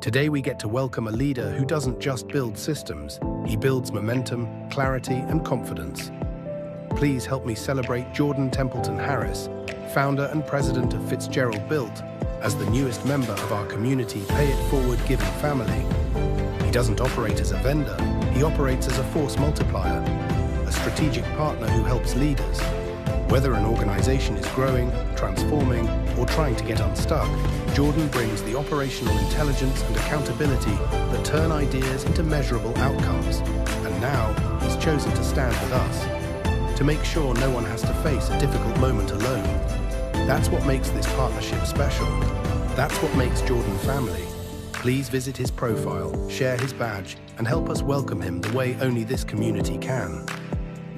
Today we get to welcome a leader who doesn't just build systems, he builds momentum, clarity, and confidence. Please help me celebrate Jordan Templeton Harris, founder and president of Fitzgerald Built, as the newest member of our community Pay It Forward giving family. He doesn't operate as a vendor, he operates as a force multiplier, a strategic partner who helps leaders. Whether an organization is growing, transforming, or trying to get unstuck, Jordan brings the operational intelligence and accountability that turn ideas into measurable outcomes. And now, he's chosen to stand with us, to make sure no one has to face a difficult moment alone. That's what makes this partnership special. That's what makes Jordan family. Please visit his profile, share his badge, and help us welcome him the way only this community can.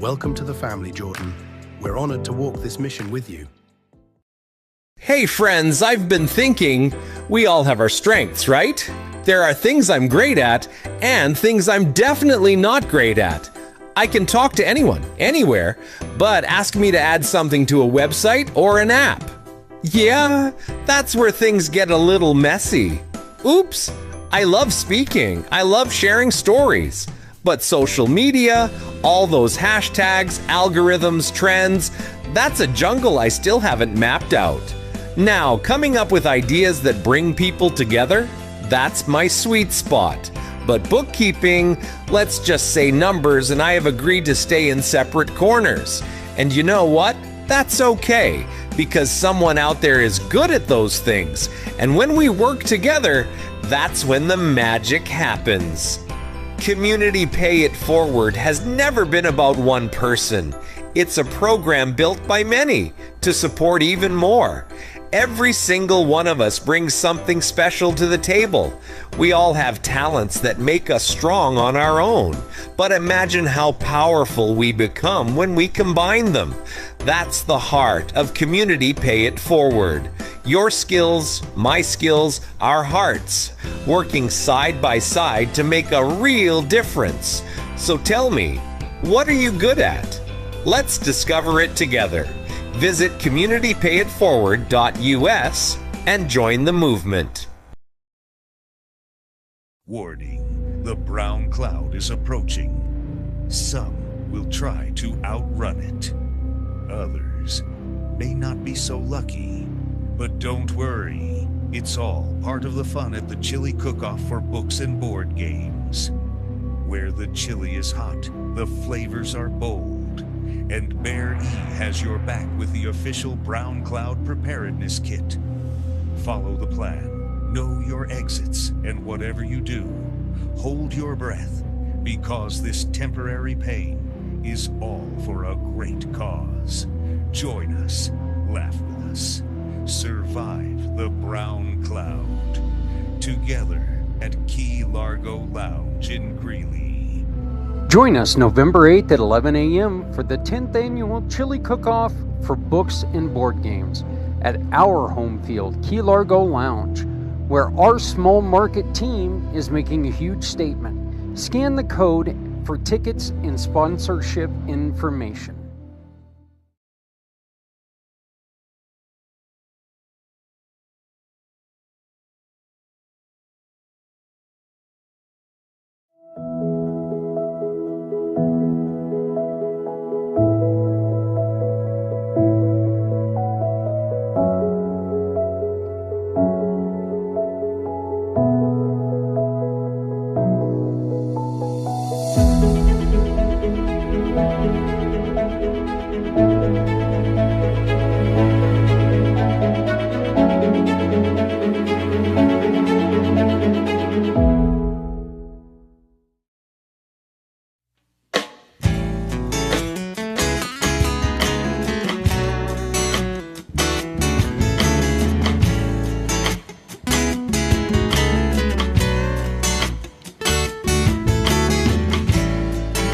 Welcome to the family, Jordan. We're honored to walk this mission with you. Hey friends, I've been thinking, we all have our strengths, right? There are things I'm great at and things I'm definitely not great at. I can talk to anyone, anywhere, but ask me to add something to a website or an app. Yeah, that's where things get a little messy. Oops, I love speaking, I love sharing stories. But social media, all those hashtags, algorithms, trends, that's a jungle I still haven't mapped out. Now, coming up with ideas that bring people together, that's my sweet spot. But bookkeeping, let's just say numbers, and I have agreed to stay in separate corners. And you know what? That's okay, because someone out there is good at those things. And when we work together, that's when the magic happens. Community Pay It Forward has never been about one person. It's a program built by many to support even more. Every single one of us brings something special to the table. We all have talents that make us strong on our own. But imagine how powerful we become when we combine them. That's the heart of Community Pay It Forward. Your skills, my skills, our hearts, working side by side to make a real difference. So tell me, what are you good at? Let's discover it together. Visit communitypayitforward.us and join the movement. Warning, the brown cloud is approaching. Some will try to outrun it. Others may not be so lucky. But don't worry, it's all part of the fun at the Chili Cook-Off for books and board games. Where the chili is hot, the flavors are bold. And Bear E has your back with the official Brown Cloud Preparedness Kit. Follow the plan, know your exits, and whatever you do, hold your breath, because this temporary pain is all for a great cause. Join us, laugh with us, survive the brown cloud, together at Key Largo Lounge in Greeley. Join us November 8th at 11 a.m. for the 10th annual Chili Cook-Off for books and board games at our home field, Key Largo Lounge, where our small market team is making a huge statement. Scan the code for tickets and sponsorship information.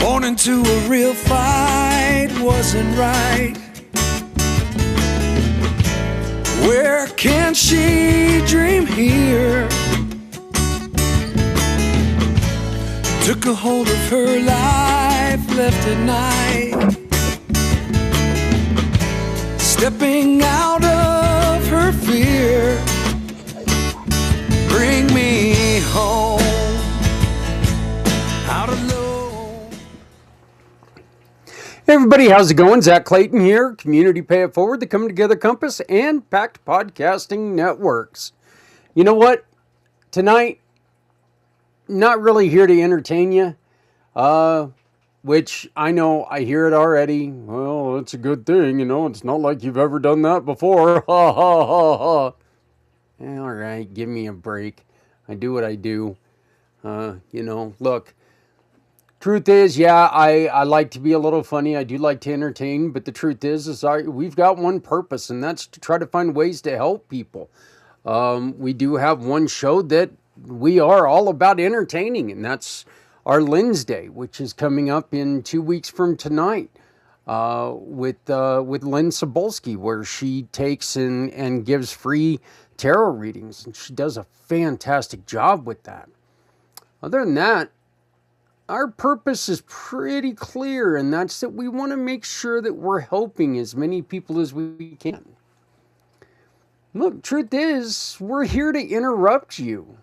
Born into a real fight wasn't right. Where can she dream here? Took a hold of her life, left at night, stepping out of her fear. Bring me Hey everybody, how's it going? Zak Clayton here, Community Pay It Forward, the Coming Together Compass, and PACT Podcasting Networks. You know what? Tonight, not really here to entertain you, which I know I hear it already. Well, it's a good thing, it's not like you've ever done that before. Ha ha ha ha. All right, give me a break. I do what I do. Look. Truth is, yeah, I like to be a little funny. I do like to entertain, but the truth is we've got one purpose, and that's to try to find ways to help people. We do have one show that we are all about entertaining, and that's our Lens Day, which is coming up in 2 weeks from tonight, with Lynn Sobolski, where she takes and gives free tarot readings, and she does a fantastic job with that. Other than that, our purpose is pretty clear, and that's that we want to make sure that we're helping as many people as we can. Look, truth is, we're here to interrupt you.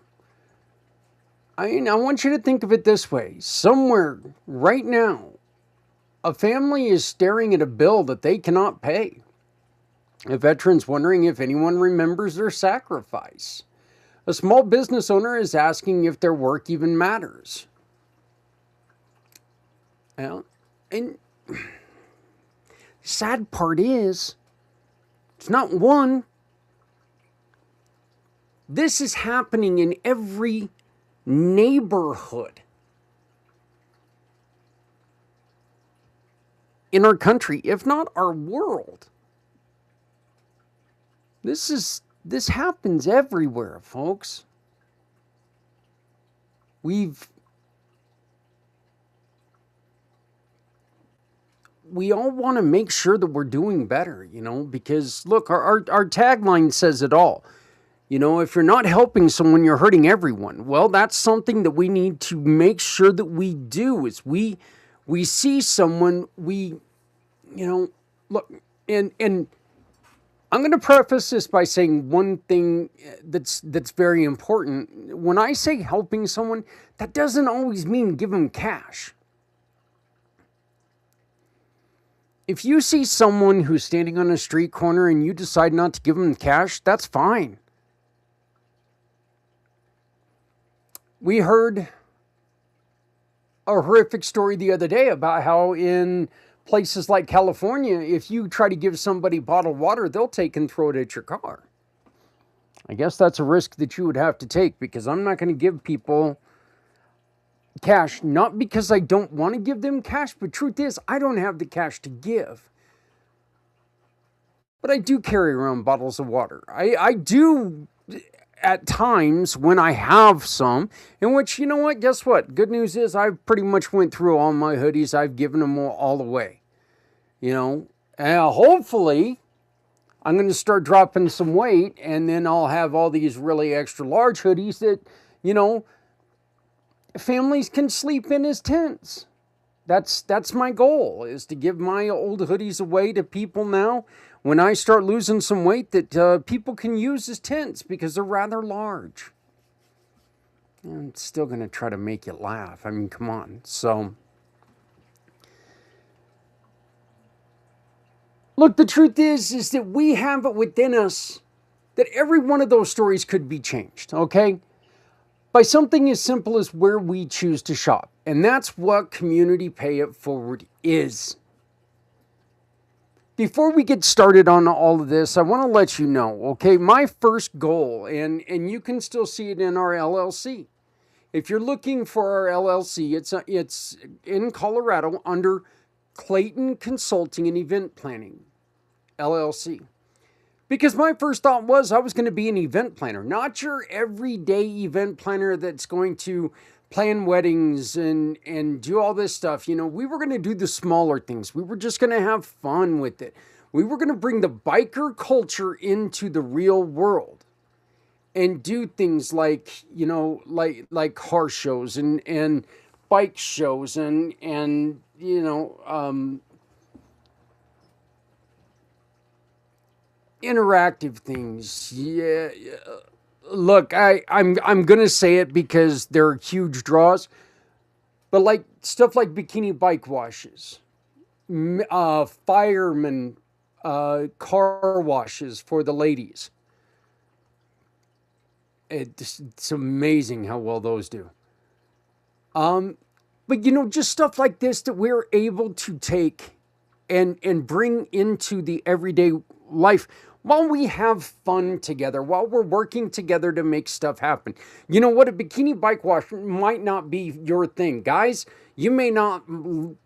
I want you to think of it this way. Somewhere, right now, a family is staring at a bill that they cannot pay. A veteran's wondering if anyone remembers their sacrifice. A small business owner is asking if their work even matters. And sad part is, it's not one. This is happening in every neighborhood in our country, if not our world. This happens everywhere, folks. We all want to make sure that we're doing better, because look, our tagline says it all. If you're not helping someone, you're hurting everyone. Well, that's something that we need to make sure that we do is we see someone, look, and I'm going to preface this by saying one thing that's very important. When I say helping someone, that doesn't always mean give them cash. If you see someone who's standing on a street corner and you decide not to give them cash, that's fine. We heard a horrific story the other day about how in places like California, if you try to give somebody bottled water, they'll take and throw it at your car. I guess that's a risk that you would have to take, because I'm not going to give people cash, not because I don't want to give them cash, but truth is, I don't have the cash to give. But I do carry around bottles of water. I do at times when I have some, in which, guess what? Good news is I pretty much went through all my hoodies. I've given them all away. And hopefully I'm going to start dropping some weight, and then I'll have all these really extra large hoodies that, families can sleep in as tents. That's my goal, is to give my old hoodies away to people now when I start losing some weight that people can use as tents, because they're rather large. I'm still going to try to make you laugh. I mean, come on. So, look, the truth is that we have it within us that every one of those stories could be changed, okay? By something as simple as where we choose to shop. And that's what Community Pay It Forward is. Before we get started on all of this, I want to let you know, okay, my first goal, and you can still see it in our LLC. If you're looking for our LLC, it's in Colorado under Clayton Consulting and Event Planning, LLC. Because my first thought was I was going to be an event planner, not your everyday event planner that's going to plan weddings and do all this stuff. We were going to do the smaller things. We were just going to have fun with it. We were going to bring the biker culture into the real world and do things like, like car shows and bike shows and interactive things. Yeah. Look, I'm going to say it because they're huge draws, but like stuff like bikini bike washes, fireman car washes for the ladies. It's amazing how well those do. But just stuff like this that we're able to take and bring into the everyday life while we have fun together, while we're working together to make stuff happen. You know what? A bikini bike wash might not be your thing. Guys, you may not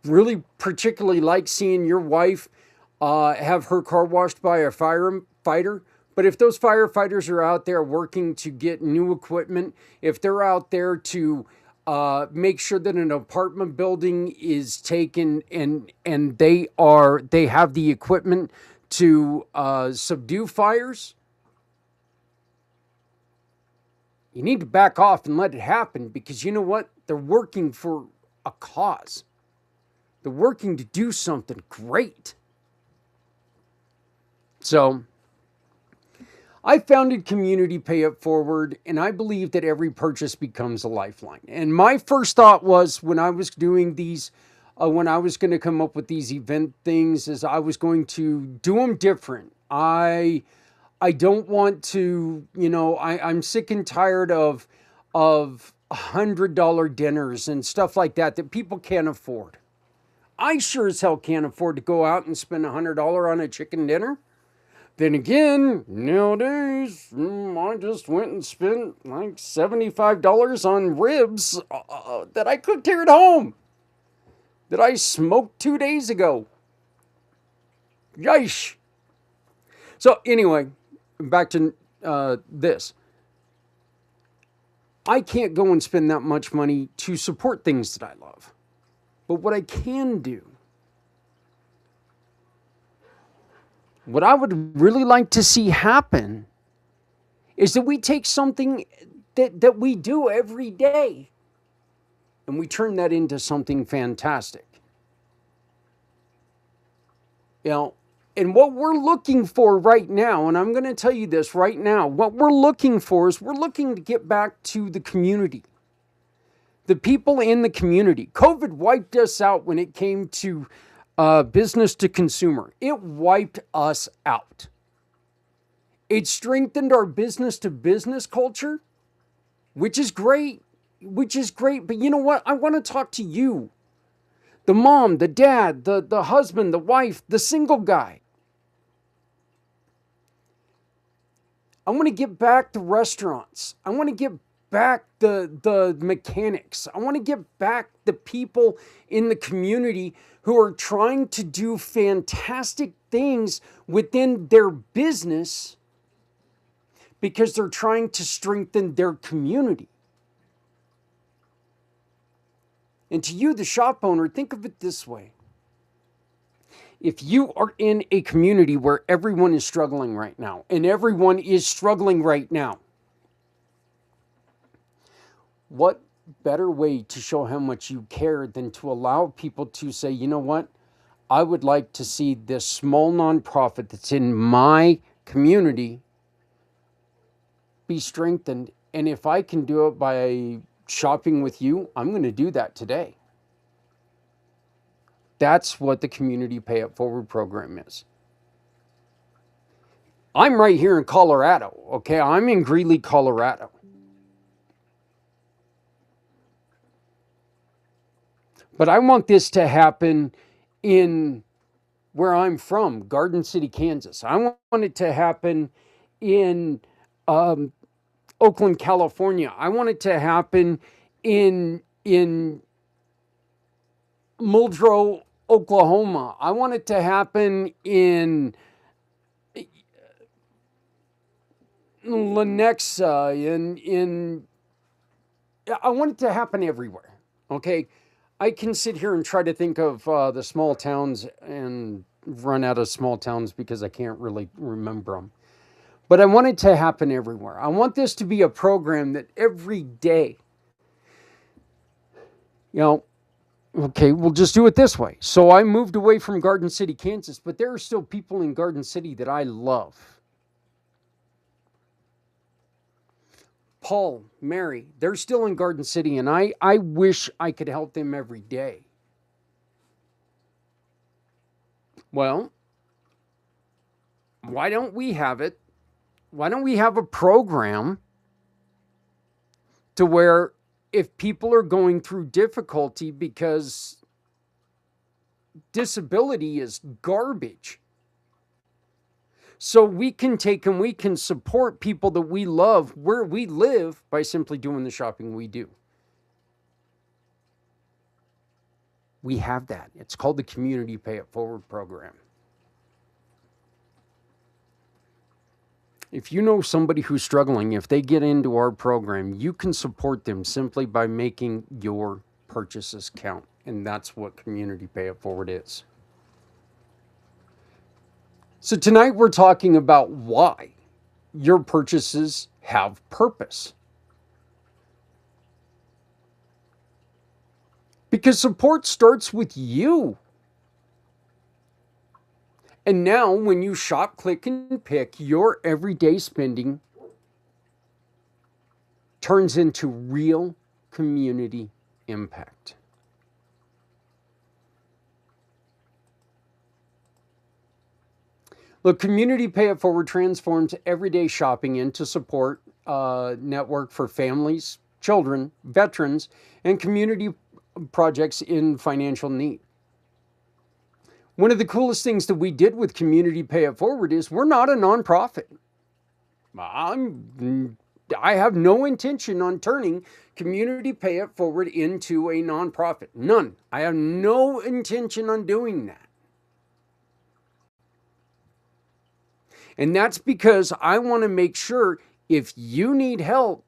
really particularly like seeing your wife have her car washed by a firefighter. But if those firefighters are out there working to get new equipment, if they're out there to make sure that an apartment building is taken and they have the equipment to subdue fires, you need to back off and let it happen, because you know what? They're working for a cause. They're working to do something great. So I founded Community Pay It Forward, and I believe that every purchase becomes a lifeline. And my first thought was, when I was doing these, when I was going to come up with these event things, is I was going to do them different. I don't want to, I'm sick and tired of $100 dinners and stuff like that people can't afford. I sure as hell can't afford to go out and spend $100 on a chicken dinner. Then again, nowadays, I just went and spent like $75 on ribs that I cooked here at home, that I smoked 2 days ago. Yeesh. So anyway, back to this. I can't go and spend that much money to support things that I love. But what I can do, what I would really like to see happen, is that we take something that we do every day and we turn that into something fantastic. And what we're looking for right now, and I'm going to tell you this right now, what we're looking for is we're looking to get back to the community. The people in the community. COVID wiped us out when it came to business to consumer. It wiped us out. It strengthened our business to business culture, which is great. But you know what? I want to talk to you. The mom, the dad, the husband, the wife, the single guy. I want to get back the restaurants. I want to get back the mechanics. I want to get back the people in the community who are trying to do fantastic things within their business because they're trying to strengthen their community. And to you, the shop owner, think of it this way. If you are in a community where everyone is struggling right now, and everyone is struggling right now, what better way to show how much you care than to allow people to say, you know what? I would like to see this small nonprofit that's in my community be strengthened. And if I can do it by shopping with you, I'm going to do that today. That's what the Community Pay It Forward program is. I'm right here in Colorado, okay? I'm in Greeley, Colorado. But I want this to happen in where I'm from, Garden City, Kansas. I want it to happen in Oakland, California. I want it to happen in Muldrow, Oklahoma. I want it to happen in Lenexa, I want it to happen everywhere, okay? I can sit here and try to think of the small towns and run out of small towns because I can't really remember them. But I want it to happen everywhere. I want this to be a program that every day, okay, we'll just do it this way. So I moved away from Garden City, Kansas, but there are still people in Garden City that I love. Paul, Mary, they're still in Garden City, and I wish I could help them every day. Well, why don't we have it? Why don't we have a program to where if people are going through difficulty because disability is garbage, so we can take and we can support people that we love where we live by simply doing the shopping we do. We have that. It's called the Community Pay It Forward program. If you know somebody who's struggling, if they get into our program, you can support them simply by making your purchases count. And that's what Community Pay It Forward is. So tonight we're talking about why your purchases have purpose. Because support starts with you. And now when you shop, click, and pick, your everyday spending turns into real community impact. Look, Community Pay It Forward transforms everyday shopping into support network for families, children, veterans, and community projects in financial need. One of the coolest things that we did with Community Pay It Forward is we're not a nonprofit. I have no intention on turning Community Pay It Forward into a nonprofit. None. I have no intention on doing that. And that's because I want to make sure if you need help,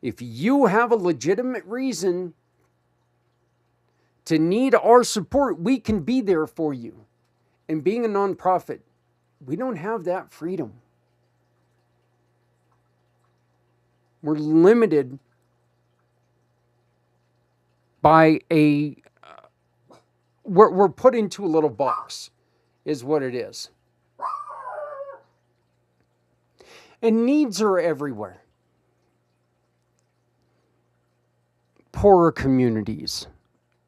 if you have a legitimate reason to need our support, we can be there for you. And being a nonprofit, we don't have that freedom. We're limited by we're put into a little box, is what it is. And needs are everywhere. Poorer communities,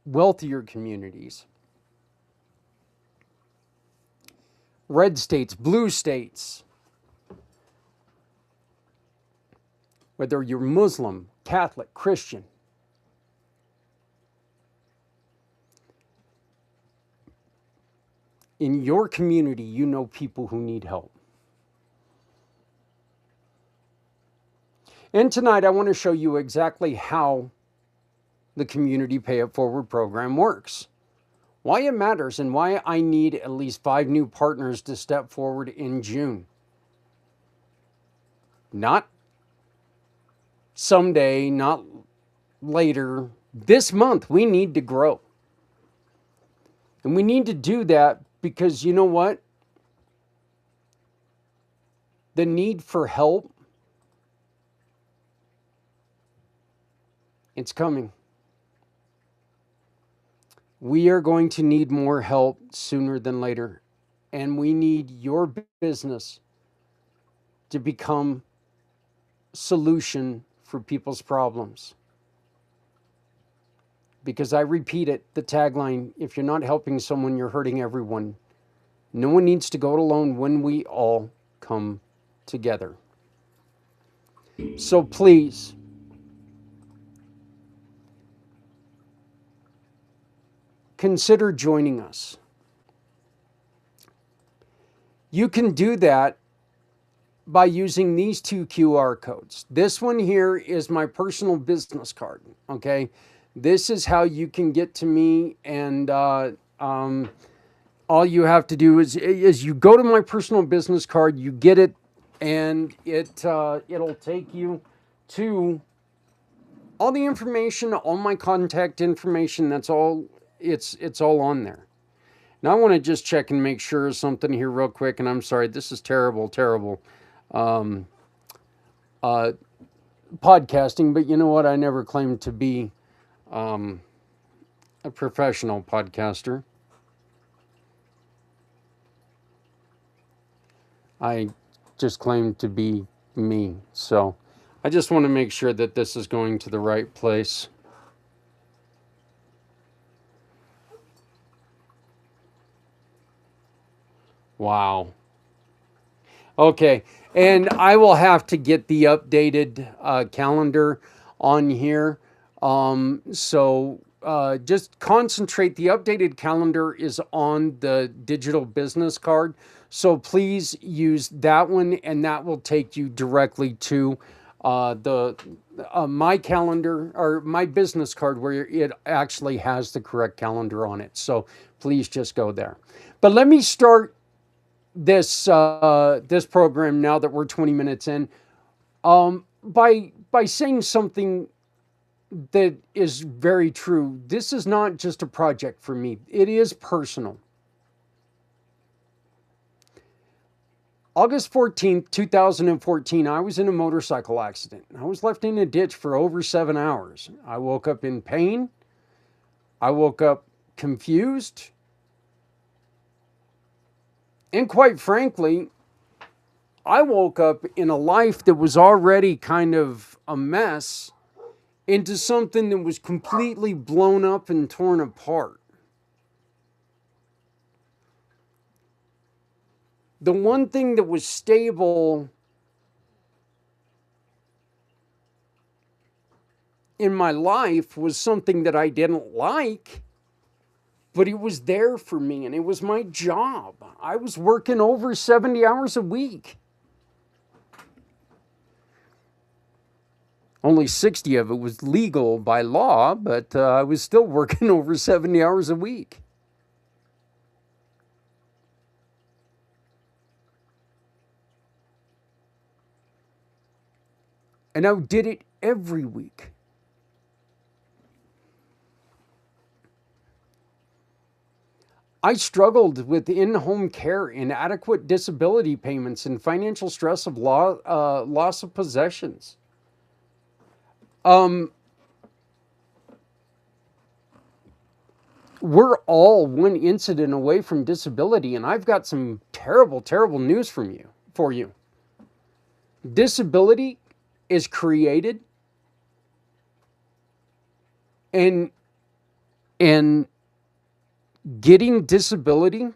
wealthier communities, red states, blue states, whether you're Muslim, Catholic, Christian. In your community, you know people who need help. And tonight, I want to show you exactly how the Community Pay It Forward program works, why it matters, and why I need at least 5 new partners to step forward in June. Not someday, not later. This month, we need to grow. And we need to do that because you know what? The need for help, it's coming. We are going to need more help sooner than later. And we need your business to become a solution for people's problems. Because I repeat it, the tagline, if you're not helping someone, you're hurting everyone. No one needs to go it alone when we all come together. So please, consider joining us. You can do that by using these 2 QR codes. This one here is my personal business card, okay? This is how you can get to me, and all you have to do is you go to my personal business card, you get it, and it'll take you to all the information, all my contact information. That's all. It's all on there. Now I want to just check and make sure something here real quick, and I'm sorry, this is terrible podcasting, but you know what? I never claimed to be a professional podcaster. I just claimed to be me. So I just want to make sure that this is going to the right place. Wow. Okay, and I will have to get the updated calendar on here. Just concentrate. The updated calendar is on the digital business card. So please use that one, and that will take you directly to the my calendar or my business card where it actually has the correct calendar on it. So please just go there. But let me start this program now that we're 20 minutes in, by saying something that is very true. This is not just a project for me. It is personal. August 14th, 2014, I was in a motorcycle accident. I was left in a ditch for over 7 hours. I woke up in pain. I woke up confused. And quite frankly, I woke up in a life that was already kind of a mess into something that was completely blown up and torn apart. The one thing that was stable in my life was something that I didn't like, but it was there for me, and it was my job. I was working over 70 hours a week. Only 60 of it was legal by law, but I was still working over 70 hours a week. And I did it every week. I struggled with in-home care, inadequate disability payments, and financial stress of loss of possessions. We're all one incident away from disability, and I've got some terrible, terrible news for you. Disability is created and getting disability,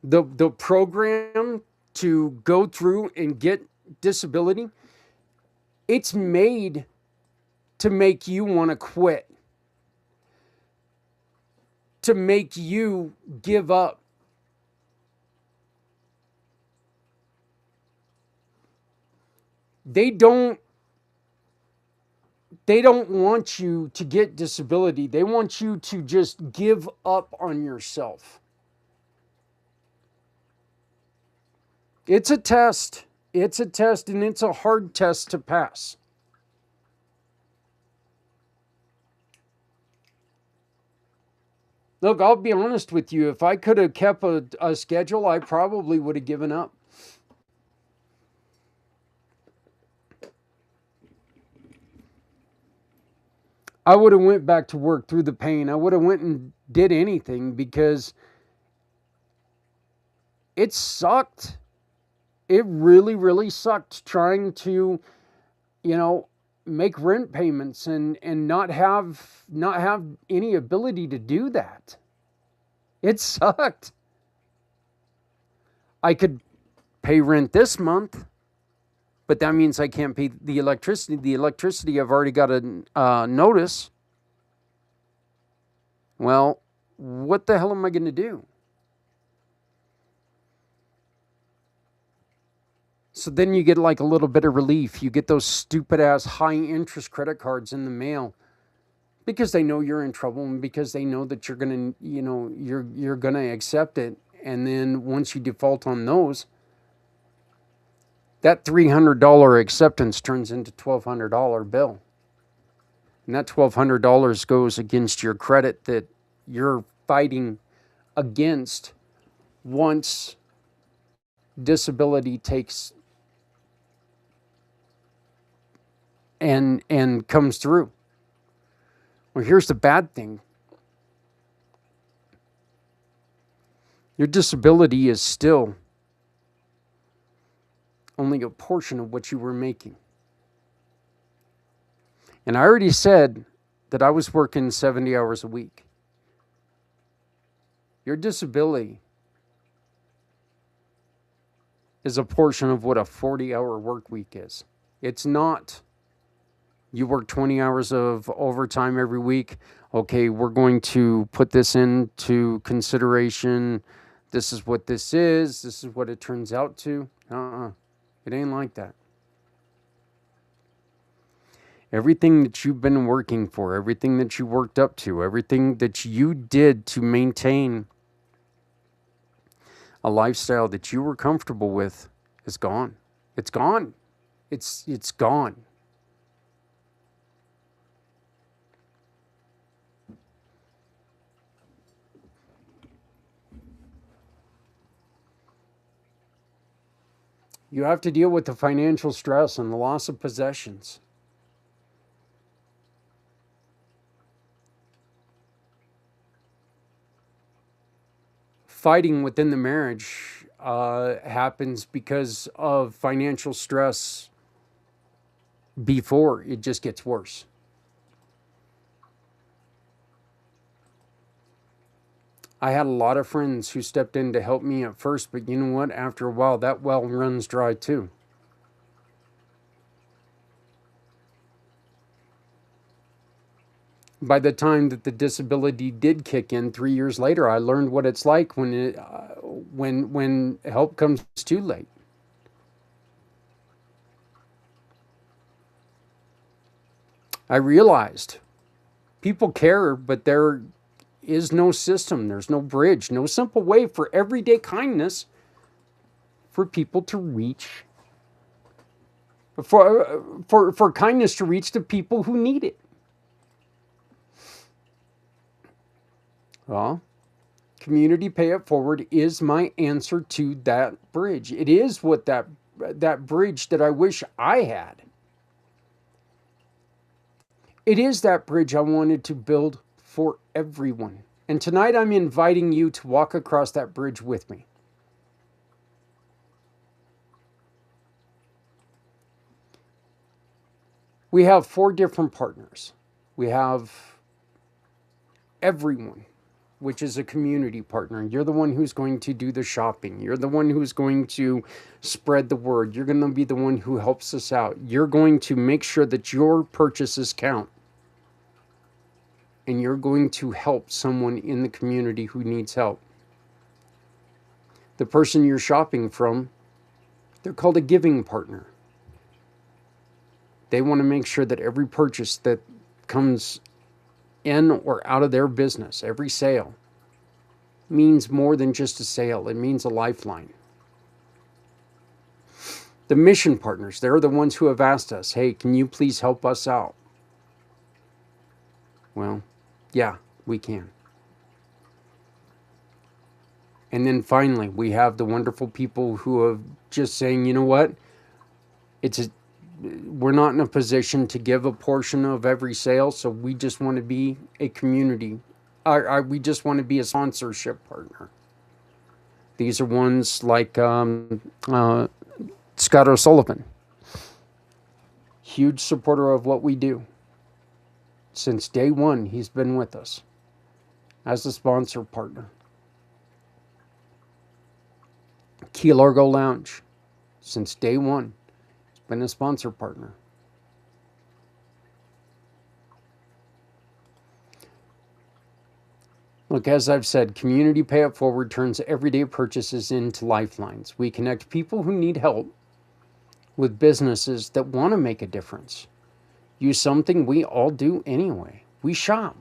the program to go through and get disability, it's made to make you want to quit, to make you give up. They don't want you to get disability. They want you to just give up on yourself. It's a test. It's a test, and it's a hard test to pass. Look, I'll be honest with you. If I could have kept a schedule, I probably would have given up. I would have went back to work through the pain. I would have went and did anything because it sucked. It really, really sucked trying to, make rent payments and not have any ability to do that. It sucked. I could pay rent this month, but that means I can't pay the electricity. The electricity, I've already got a notice. Well, what the hell am I going to do? So then you get like a little bit of relief. You get those stupid ass high interest credit cards in the mail because they know you're in trouble and because they know that you're going to, you're going to accept it. And then once you default on those, that $300 acceptance turns into $1,200 bill. And that $1,200 goes against your credit that you're fighting against once disability takes and comes through. Well, here's the bad thing. Your disability is still only a portion of what you were making. And I already said that I was working 70 hours a week. Your disability is a portion of what a 40-hour work week is. It's not you work 20 hours of overtime every week. Okay, we're going to put this into consideration. This is what this is. This is what it turns out to. It ain't like that. Everything that you've been working for, everything that you worked up to, everything that you did to maintain a lifestyle that you were comfortable with is gone. It's gone. It's gone. You have to deal with the financial stress and the loss of possessions. Fighting within the marriage happens because of financial stress before it just gets worse. I had a lot of friends who stepped in to help me at first, but you know what? After a while, that well runs dry too. By the time that the disability did kick in 3 years later, I learned what it's like when help comes too late. I realized people care, but there is no system, there's no bridge, no simple way for everyday kindness for people to reach, for kindness to reach the people who need it. Well, Community Pay It Forward is my answer to that bridge. It is what that bridge that I wish I had. It is that bridge I wanted to build for everyone. And tonight I'm inviting you to walk across that bridge with me. We have 4 different partners. We have everyone, which is a community partner. You're the one who's going to do the shopping. You're the one who's going to spread the word. You're going to be the one who helps us out. You're going to make sure that your purchases count. And you're going to help someone in the community who needs help. The person you're shopping from, they're called a giving partner. They want to make sure that every purchase that comes in or out of their business, every sale, means more than just a sale. It means a lifeline. The mission partners, they're the ones who have asked us, hey, can you please help us out? Well, yeah, we can. And then finally, we have the wonderful people who are just saying, you know what? We're not in a position to give a portion of every sale, so we just want to be a community. We just want to be a sponsorship partner. These are ones like Scott O'Sullivan. Huge supporter of what we do. Since day one, he's been with us as a sponsor partner. Key Largo Lounge, since day one, has been a sponsor partner. Look, as I've said, Community Pay It Forward turns everyday purchases into lifelines. We connect people who need help with businesses that want to make a difference. Use something we all do anyway. We shop.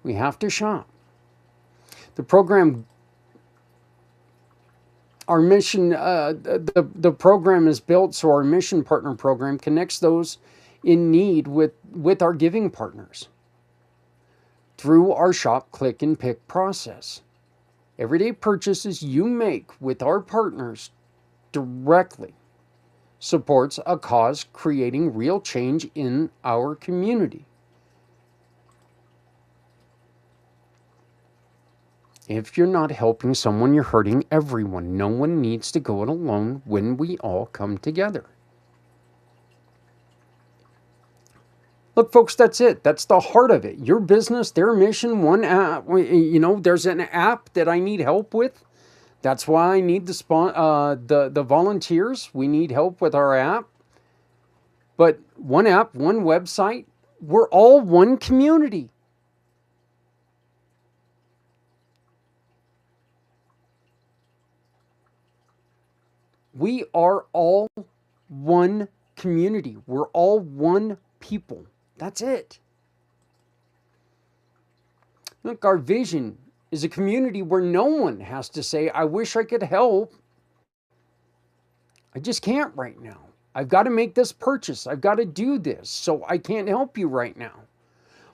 We have to shop. The program, our mission, the program is built so our mission partner program connects those in need with our giving partners through our shop, click, and pick process. Everyday purchases you make with our partners directly supports a cause creating real change in our community. If you're not helping someone, you're hurting everyone. No one needs to go it alone when we all come together. Look, folks, that's it. That's the heart of it. Your business, their mission, one app. There's an app that I need help with. That's why I need the volunteers. We need help with our app. But one app, one website, we're all one community. We are all one community. We're all one people. That's it. Look, our vision is a community where no one has to say, I wish I could help. I just can't right now. I've got to make this purchase. I've got to do this, so I can't help you right now.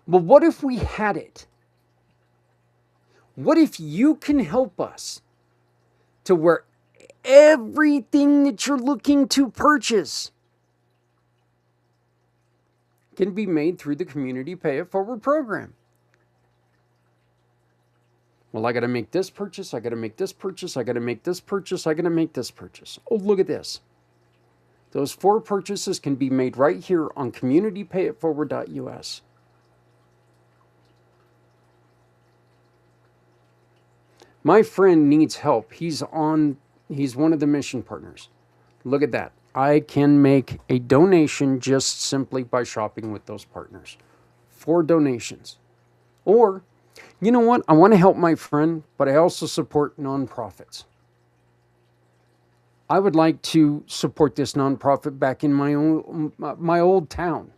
But what if we had it? What if you can help us to where everything that you're looking to purchase can be made through the Community Pay It Forward program? Well, I got to make this purchase. I got to make this purchase. I got to make this purchase. I got to make this purchase. Oh, look at this. Those 4 purchases can be made right here on communitypayitforward.us. My friend needs help. He's one of the mission partners. Look at that. I can make a donation just simply by shopping with those partners. 4 donations. Or, you know what? I want to help my friend, but I also support nonprofits. I would like to support this nonprofit back in my old town.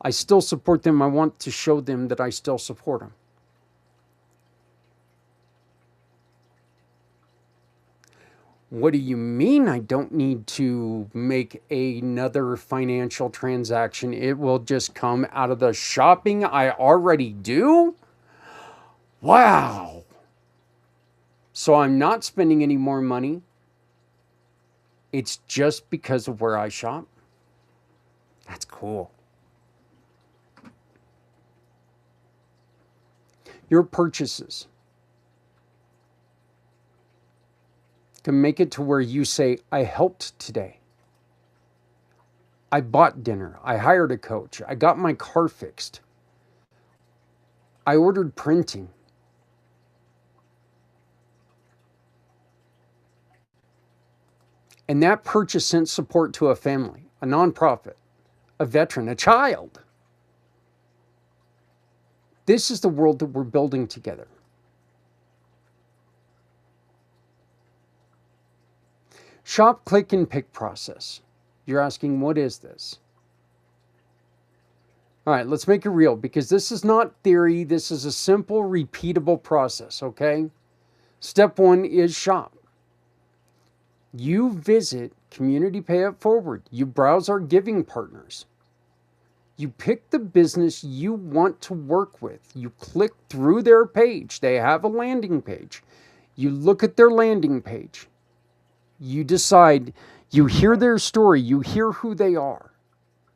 I still support them. I want to show them that I still support them. What do you mean I don't need to make another financial transaction? It will just come out of the shopping I already do? Wow. So I'm not spending any more money. It's just because of where I shop. That's cool. Your purchases can make it to where you say, I helped today. I bought dinner. I hired a coach. I got my car fixed. I ordered printing. And that purchase sent support to a family, a nonprofit, a veteran, a child. This is the world that we're building together. Shop, click, and pick process. You're asking, what is this? All right, let's make it real, because this is not theory. This is a simple, repeatable process, okay? Step 1 is shop. You visit Community Pay It Forward. You browse our giving partners. You pick the business you want to work with. You click through their page. They have a landing page. You look at their landing page. You decide, you hear their story. You hear who they are.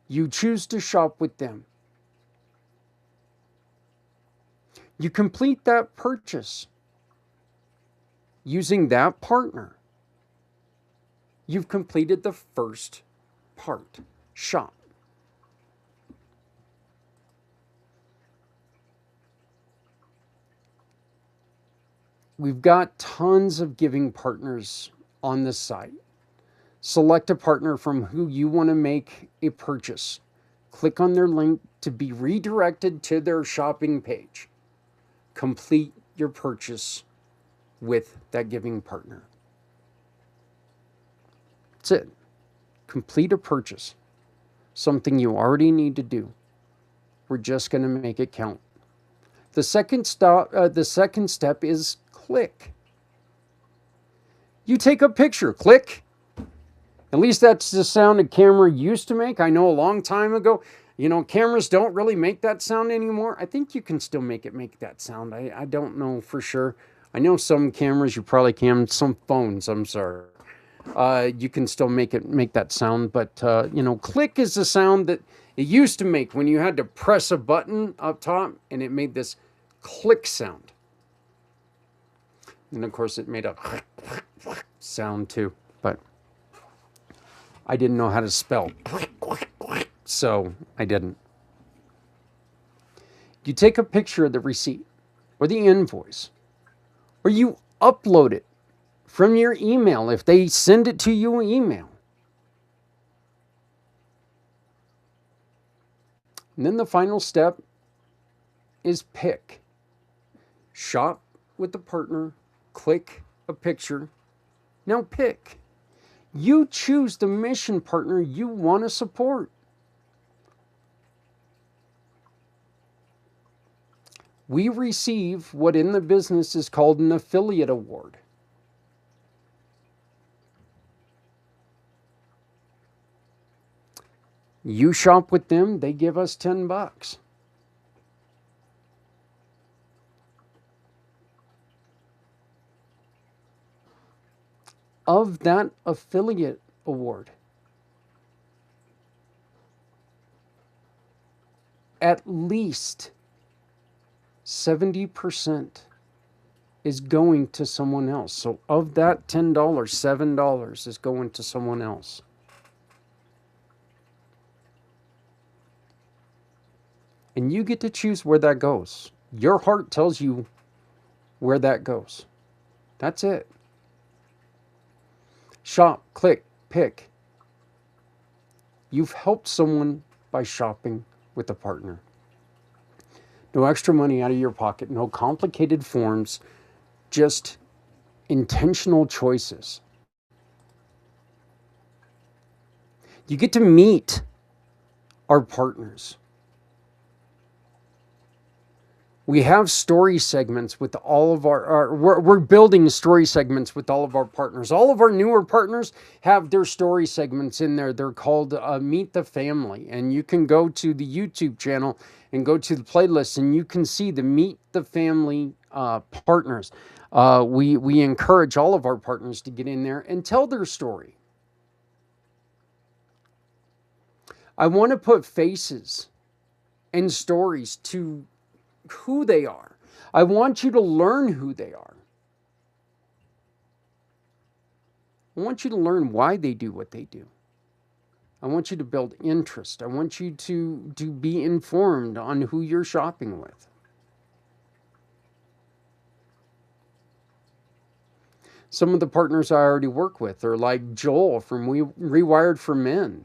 You choose to shop with them. You complete that purchase using that partner. You've completed the first part, shop. We've got tons of giving partners on the site. Select a partner from who you want to make a purchase. Click on their link to be redirected to their shopping page. Complete your purchase with that giving partner. That's it. Complete a purchase. Something you already need to do. We're just going to make it count. The second step is click. You take a picture. Click. At least that's the sound a camera used to make. I know a long time ago, cameras don't really make that sound anymore. I think you can still make that sound. I don't know for sure. I know some cameras you probably can. Some phones, I'm sorry. You can still make that sound, but click is the sound that it used to make when you had to press a button up top, and it made this click sound. And of course, it made a sound too, but I didn't know how to spell, so I didn't. You take a picture of the receipt or the invoice, or you upload it from your email if they send it to you in email. And then the final step is pick. Shop with the partner, click a picture. Now pick. You choose the mission partner you want to support. We receive what in the business is called an affiliate award. You shop with them, they give us $10. Of that affiliate award, at least 70% is going to someone else. So of that $10, $7 is going to someone else. And you get to choose where that goes. Your heart tells you where that goes. That's it. Shop, click, pick. You've helped someone by shopping with a partner. No extra money out of your pocket, no complicated forms, just intentional choices. You get to meet our partners. We have story segments with all of we're building story segments with all of our partners. All of our newer partners have their story segments in there. They're called Meet the Family. And you can go to the YouTube channel and go to the playlist and you can see the Meet the Family partners. We encourage all of our partners to get in there and tell their story. I want to put faces and stories to who they are. I want you to learn who they are. I want you to learn why they do what they do. I want you to build interest. I want you to be informed on who you're shopping with. Some of the partners I already work with are like Joel from Rewired for Men.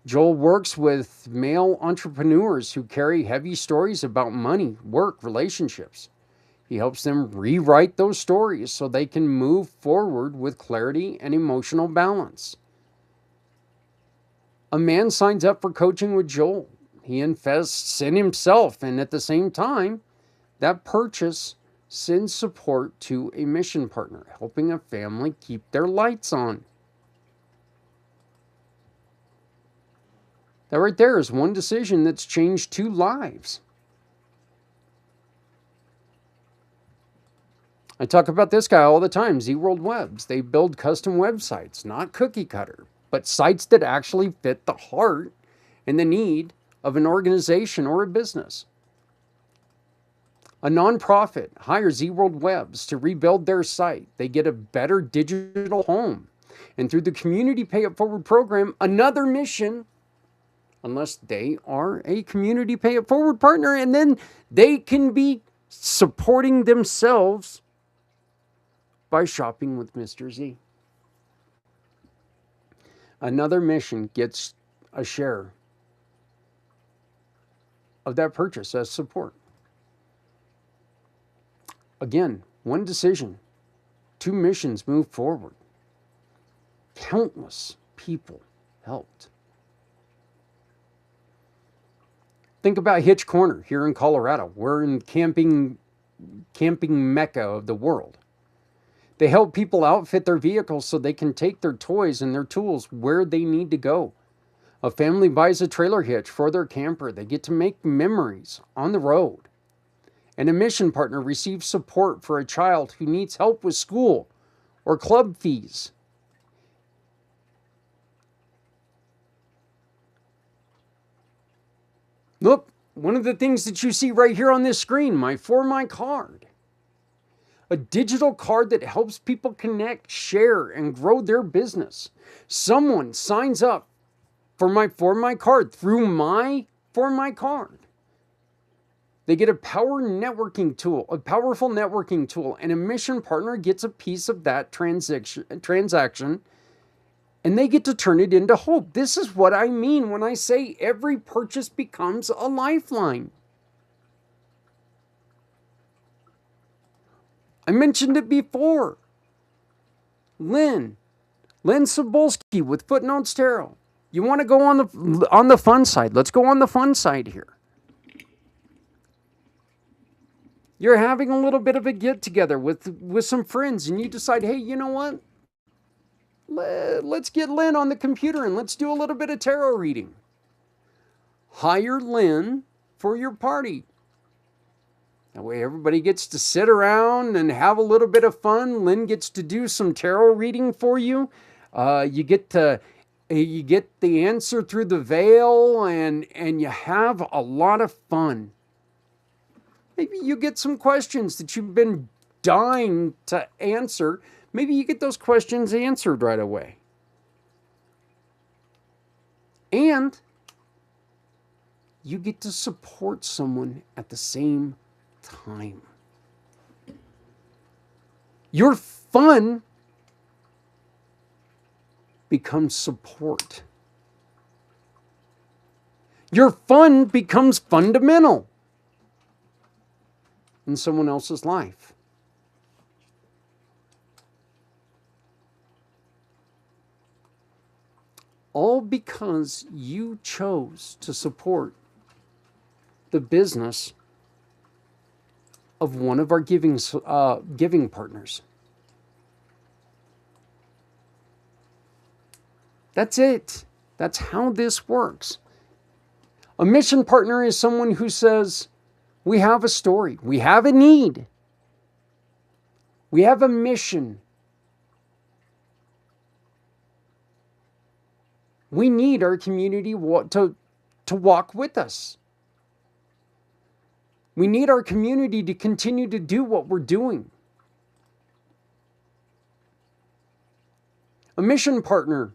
Joel works with male entrepreneurs who carry heavy stories about money, work, relationships. He helps them rewrite those stories so they can move forward with clarity and emotional balance. A man signs up for coaching with Joel. He invests in himself, and at the same time, that purchase sends support to a mission partner, helping a family keep their lights on. That right there is one decision that's changed 2 lives. I talk about this guy all the time, Z-World Webs. They build custom websites, not cookie cutter, but sites that actually fit the heart and the need of an organization or a business. A nonprofit hires Z-World Webs to rebuild their site. They get a better digital home. And through the Community Pay It Forward program, another mission, unless they are a Community Pay It Forward partner, and then they can be supporting themselves by shopping with Mr. Z. Another mission gets a share of that purchase as support. Again, one decision, 2 missions move forward. Countless people helped. Think about Hitch Corner here in Colorado. We're in camping mecca of the world. They help people outfit their vehicles so they can take their toys and their tools where they need to go. A family buys a trailer hitch for their camper. They get to make memories on the road. And a mission partner receives support for a child who needs help with school or club fees. Look, one of the things that you see right here on this screen, my For My card. A digital card that helps people connect, share, and grow their business. Someone signs up for my For My card through my For My card. They get a powerful networking tool, and a mission partner gets a piece of that transaction, and they get to turn it into hope. This is what I mean when I say every purchase becomes a lifeline. I mentioned it before. Lynn Sobolski with Footnotes Tarot. You want to go on the fun side? Let's go on the fun side here. You're having a little bit of a get together with some friends, and you decide, hey, you know what? Let's get Lynn on the computer and let's do a little bit of tarot reading. Hire Lynn for your party. That way everybody gets to sit around and have a little bit of fun. Lynn gets to do some tarot reading for you. You get the answer through the veil, and you have a lot of fun. Maybe you get some questions that you've been dying to answer. Maybe you get those questions answered right away. And you get to support someone at the same time. Your fun becomes support. Your fun becomes fundamental in someone else's life. All because you chose to support the business of one of our giving partners. That's it. That's how this works. A mission partner is someone who says, we have a story, we have a need, we have a mission. We need our community to walk with us. We need our community to continue to do what we're doing. A mission partner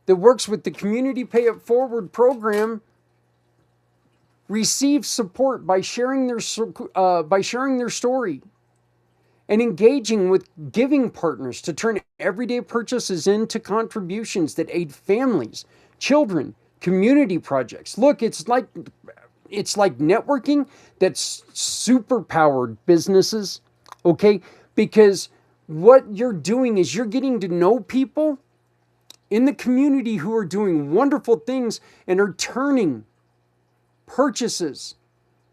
that works with the Community Pay It Forward program receives support by sharing their story and engaging with giving partners to turn everyday purchases into contributions that aid families, children, community projects. Look, it's like networking that's super-powered businesses, okay? Because what you're doing is you're getting to know people in the community who are doing wonderful things and are turning purchases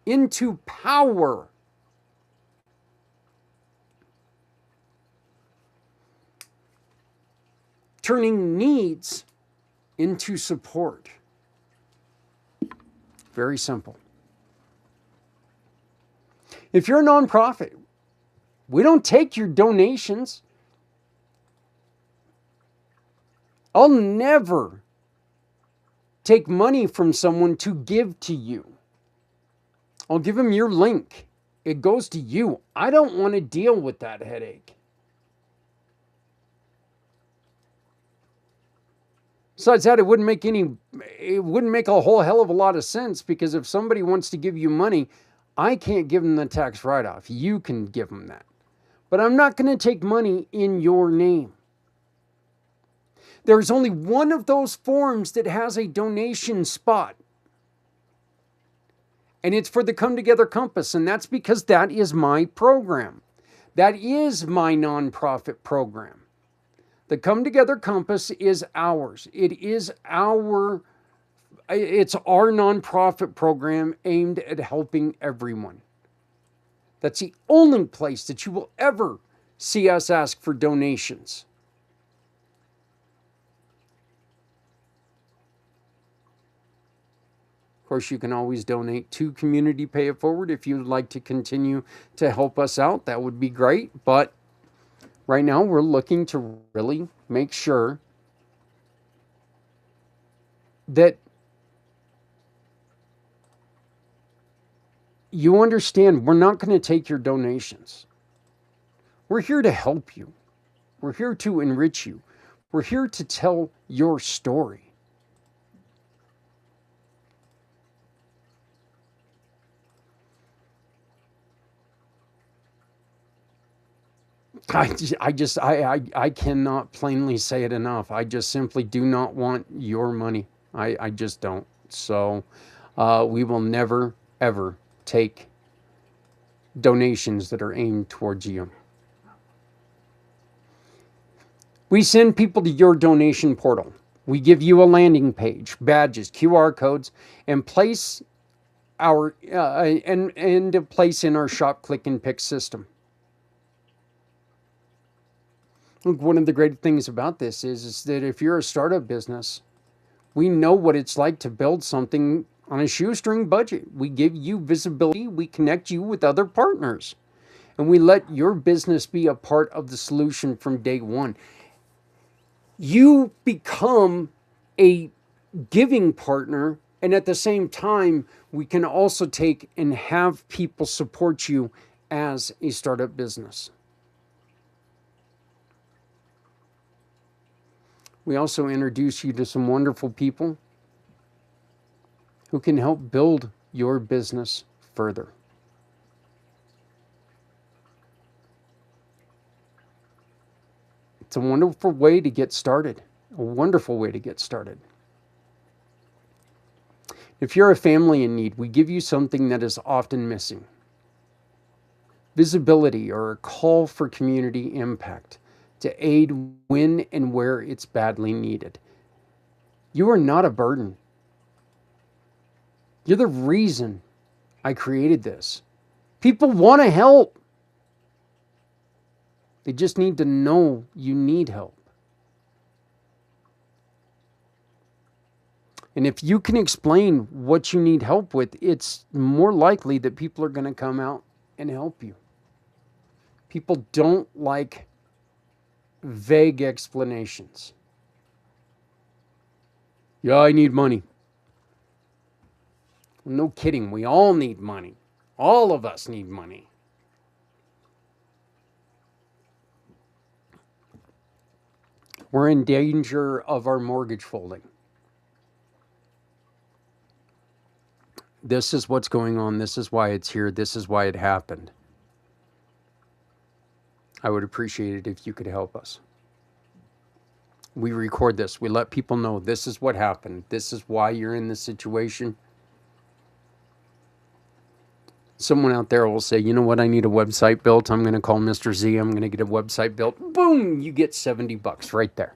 into power. Turning needs into support. Very simple. If you're a nonprofit, we don't take your donations. I'll never take money from someone to give to you. I'll give them your link. It goes to you. I don't want to deal with that headache. Besides that, it wouldn't make a whole hell of a lot of sense, because if somebody wants to give you money, I can't give them the tax write-off. You can give them that. But I'm not going to take money in your name. There's only one of those forms that has a donation spot. And it's for the Come Together Compass. And that's because that is my program. That is my nonprofit program. The Come Together Compass is ours. It's our nonprofit program aimed at helping everyone. That's the only place that you will ever see us ask for donations. Of course, you can always donate to Community Pay It Forward if you'd like to continue to help us out. That would be great. But right now, we're looking to really make sure that you understand we're not going to take your donations. We're here to help you. We're here to enrich you. We're here to tell your story. I cannot plainly say it enough. I just simply do not want your money. I just don't. So we will never, ever take donations that are aimed towards you. We send people to your donation portal. We give you a landing page, badges, QR codes, and place our and place in our shop, click and pick system. Look, one of the great things about this is that if you're a startup business, we know what it's like to build something on a shoestring budget. We give you visibility, we connect you with other partners, and we let your business be a part of the solution from day one. You become a giving partner, and at the same time, we can also take and have people support you as a startup business. We also introduce you to some wonderful people who can help build your business further. It's a wonderful way to get started. A wonderful way to get started. If you're a family in need, we give you something that is often missing. Visibility, or a call for community impact to aid when and where it's badly needed. You are not a burden. You're the reason I created this. People want to help. They just need to know you need help. And if you can explain what you need help with, it's more likely that people are going to come out and help you. People don't like vague explanations. Yeah, I need money. No kidding. We all need money. All of us need money. We're in danger of our mortgage folding. This is what's going on. This is why it's here. This is why it happened. I would appreciate it if you could help us. We record this. We let people know this is what happened. This is why you're in this situation. Someone out there will say, you know what, I need a website built. I'm going to call Mr. Z. I'm going to get a website built. Boom, you get $70 right there.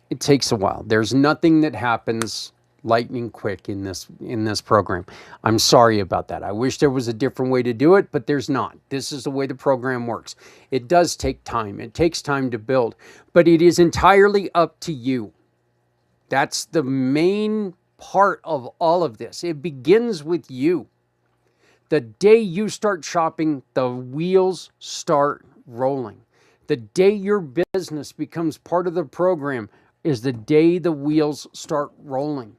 It takes a while. There's nothing that happens lightning quick in this program. I'm sorry about that. I wish there was a different way to do it, but there's not. This is the way the program works. It does take time. It takes time to build, but it is entirely up to you. That's the main part of all of this. It begins with you. The day you start shopping, the wheels start rolling. The day your business becomes part of the program is the day the wheels start rolling.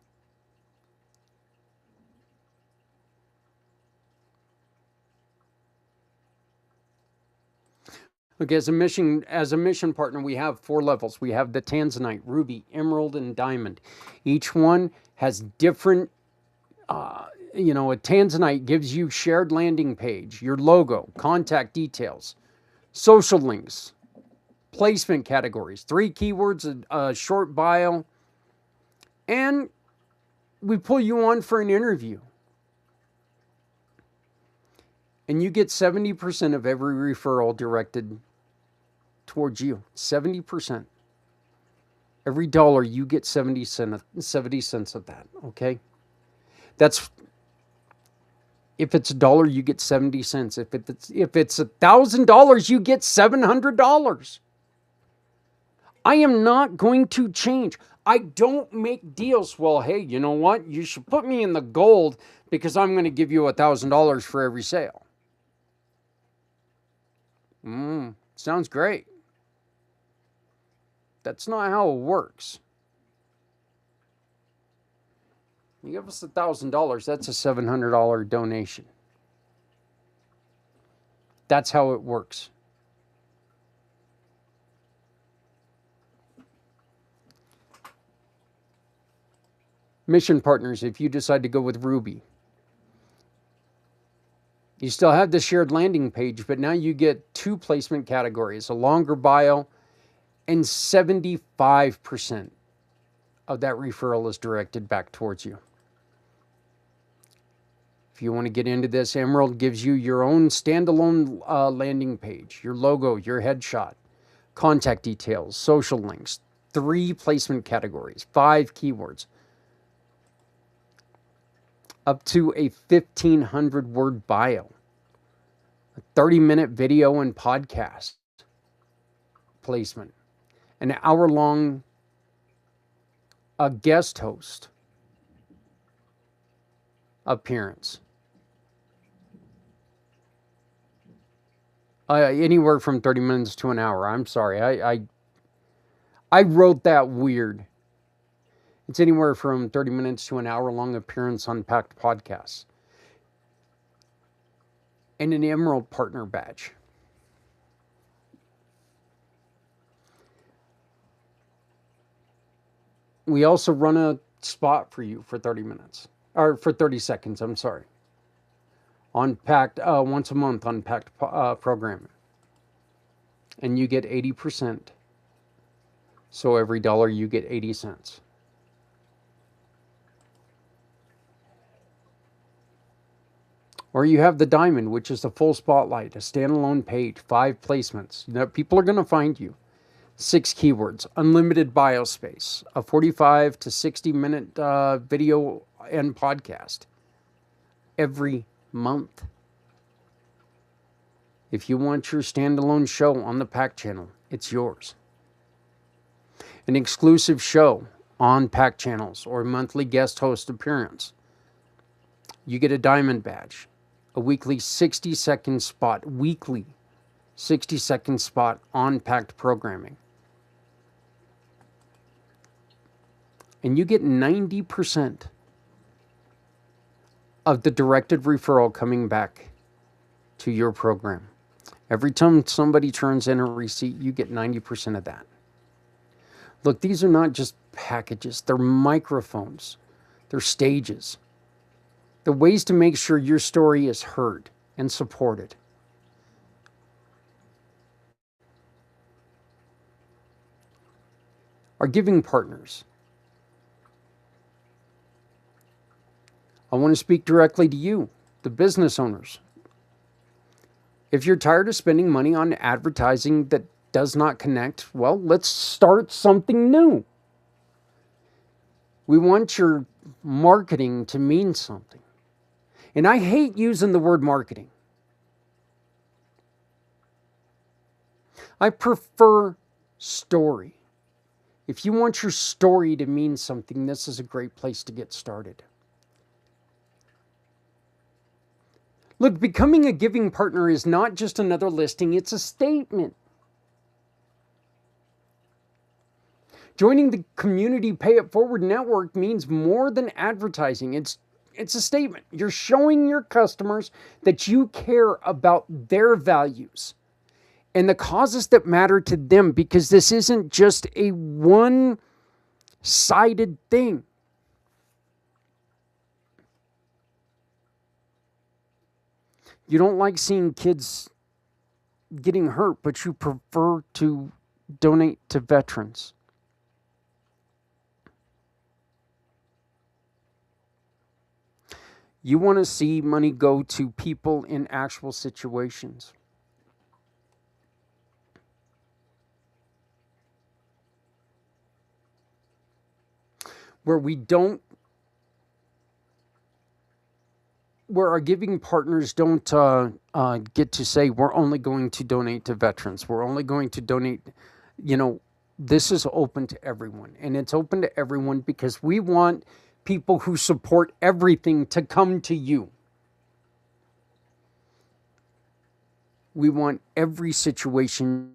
Okay, as a mission partner, we have 4 levels. We have the Tanzanite, Ruby, Emerald, and Diamond. Each one has different, a Tanzanite gives you shared landing page, your logo, contact details, social links, placement categories, 3 keywords, a short bio, and we pull you on for an interview. And you get 70% of every referral directed towards you. 70%. Every dollar you get 70 cents of that, okay? That's, if it's $1, you get 70 cents. If it's $1,000, you get $700. I am not going to change. I don't make deals. Well, hey, you know what? You should put me in the gold because I'm going to give you $1,000 for every sale. Sounds great. That's not how it works. You give us $1,000, that's a $700 donation. That's how it works. Mission partners, if you decide to go with Ruby, You still have the shared landing page, but now you get 2 placement categories, a longer bio, and 75% of that referral is directed back towards you. If you want to get into this, Emerald gives you your own standalone landing page, your logo, your headshot, contact details, social links, 3 placement categories, 5 keywords, up to a 1,500-word bio, a 30-minute video and podcast placement, an hour-long guest host appearance. Anywhere from 30 minutes to an hour. I'm sorry. I wrote that weird. It's anywhere from 30 minutes to an hour-long appearance on PACT Podcasts. And an Emerald Partner Badge. We also run a spot for you for 30 minutes. Or for 30 seconds, I'm sorry. On PACT, once a month on PACT programming. And you get 80%. So every dollar you get 80 cents. Or you have the diamond, which is the full spotlight, a standalone page, 5 placements. Now, people are going to find you. 6 keywords, unlimited bio space, a 45 to 60-minute video and podcast every month. If you want your standalone show on the PACT channel, it's yours. An exclusive show on PACT Channels or monthly guest host appearance. You get a diamond badge, a weekly 60-second spot, weekly 60-second spot on PACT programming. And you get 90% of the directed referral coming back to your program. Every time somebody turns in a receipt, you get 90% of that. Look, these are not just packages. They're microphones. They're stages. They're ways to make sure your story is heard and supported. Our giving partners. I want to speak directly to you, the business owners. If you're tired of spending money on advertising that does not connect, well, let's start something new. We want your marketing to mean something. And I hate using the word marketing. I prefer story. If you want your story to mean something, this is a great place to get started. Look, becoming a giving partner is not just another listing, it's a statement. Joining the Community Pay It Forward network means more than advertising. It's a statement. You're showing your customers that you care about their values and the causes that matter to them, because this isn't just a one-sided thing. You don't like seeing kids getting hurt, but you prefer to donate to veterans. You want to see money go to people in actual situations. Where our giving partners don't get to say, we're only going to donate to veterans. We're only going to donate, this is open to everyone. And it's open to everyone because we want people who support everything to come to you. We want every situation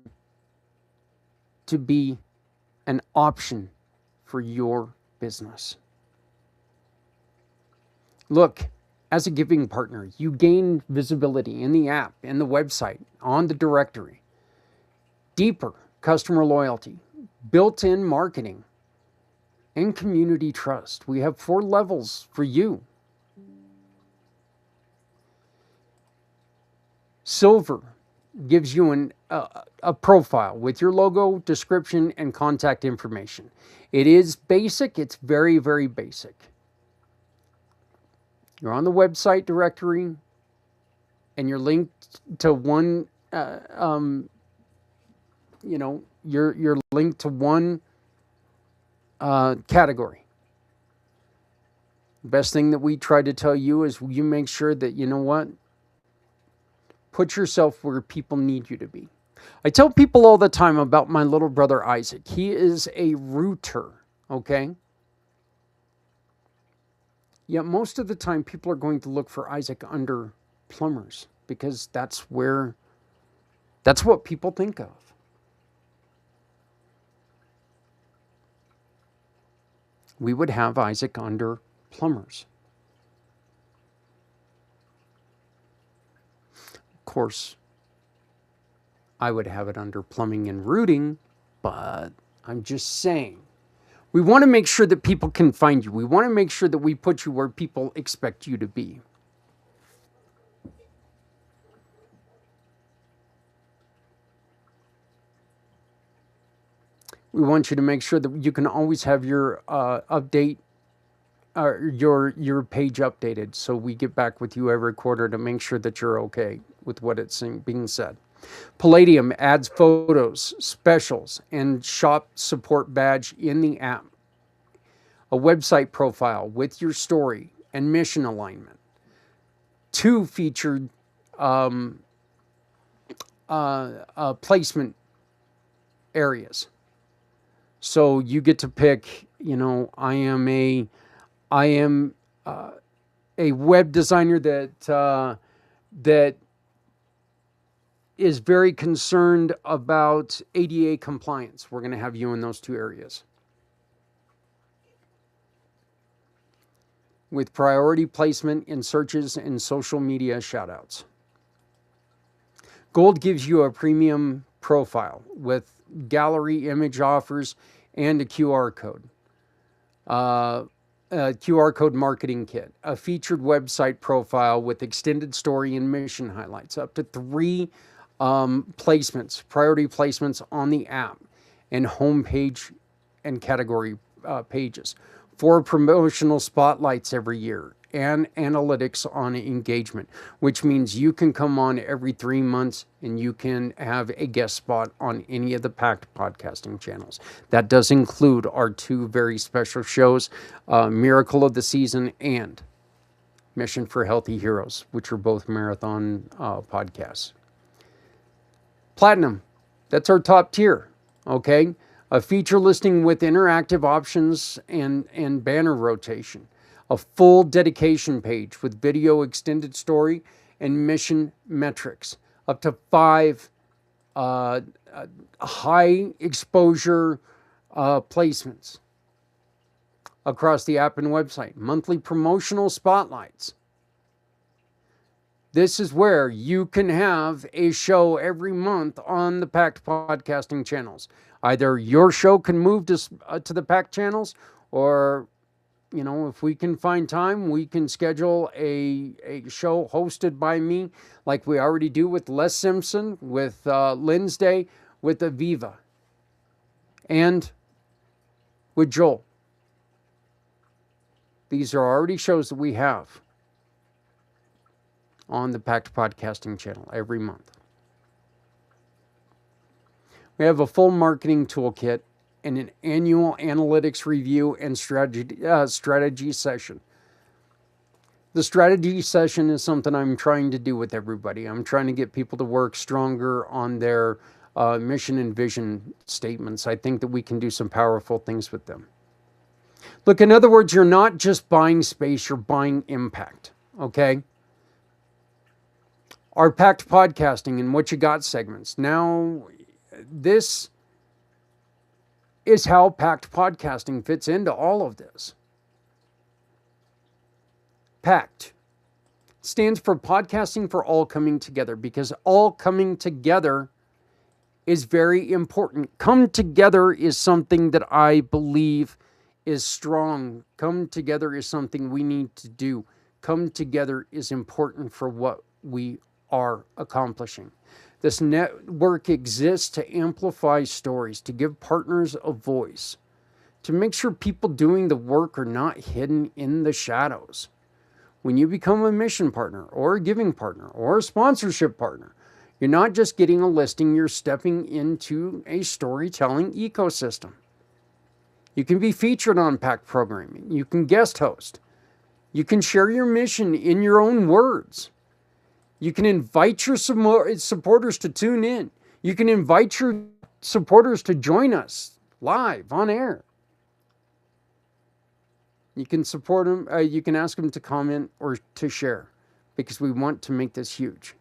to be an option for your business. Look, as a giving partner, you gain visibility in the app, in the website, on the directory, deeper customer loyalty, built-in marketing, and community trust. We have 4 levels for you. Silver gives you a profile with your logo, description, and contact information. It is basic. It's very, very basic. You're on the website directory, and you're linked to one, you're linked to one category. The best thing that we try to tell you is you make sure that, you know what, put yourself where people need you to be. I tell people all the time about my little brother Isaac. He is a rooter, okay? Yet most of the time people are going to look for Isaac under plumbers because that's what people think of. We would have Isaac under plumbers. Of course, I would have it under plumbing and rooting, but I'm just saying. We want to make sure that people can find you. We want to make sure that we put you where people expect you to be. We want you to make sure that you can always have your update, your page updated. So we get back with you every quarter to make sure that you're okay with what it's being said. Palladium adds photos, specials, and shop support badge in the app. A website profile with your story and mission alignment. 2 featured placement areas. So you get to pick, I am a web designer that is very concerned about ADA compliance. We're going to have you in those 2 areas. With priority placement in searches and social media shoutouts. Gold gives you a premium profile with gallery image offers and a QR code. A QR code marketing kit. A featured website profile with extended story and mission highlights. Up to 3 placements, priority placements on the app, and homepage and category pages. 4 promotional spotlights every year, and analytics on engagement, which means you can come on every 3 months and you can have a guest spot on any of the PACT podcasting channels. That does include our 2 very special shows, Miracle of the Season and Mission for Healthy Heroes, which are both marathon podcasts. Platinum, that's our top tier, okay? A feature listing with interactive options and banner rotation. A full dedication page with video, extended story, and mission metrics. Up to 5 high exposure placements across the app and website. Monthly promotional spotlights. This is where you can have a show every month on the PACT podcasting channels. Either your show can move to the PACT channels, or, if we can find time, we can schedule a show hosted by me, like we already do with Les Simpson, with Linsday, with Aviva, and with Joel. These are already shows that we have on the PACT podcasting channel every month. We have a full marketing toolkit and an annual analytics review and strategy session. The strategy session is something I'm trying to do with everybody. I'm trying to get people to work stronger on their mission and vision statements. I think that we can do some powerful things with them. Look, in other words, you're not just buying space, you're buying impact, okay? Our PACT podcasting and What You Got segments. Now, this is how PACT podcasting fits into all of this. PACT stands for Podcasting for All Coming Together, because all coming together is very important. Come together is something that I believe is strong. Come together is something we need to do. Come together is important for what we are accomplishing. This network exists to amplify stories, to give partners a voice, to make sure people doing the work are not hidden in the shadows. When you become a mission partner or a giving partner or a sponsorship partner, you're not just getting a listing, you're stepping into a storytelling ecosystem. You can be featured on PACT programming. You can guest host. You can share your mission in your own words. You can invite your supporters to tune in. You can invite your supporters to join us live on air. You can support them. You can ask them to comment or to share, because we want to make this huge.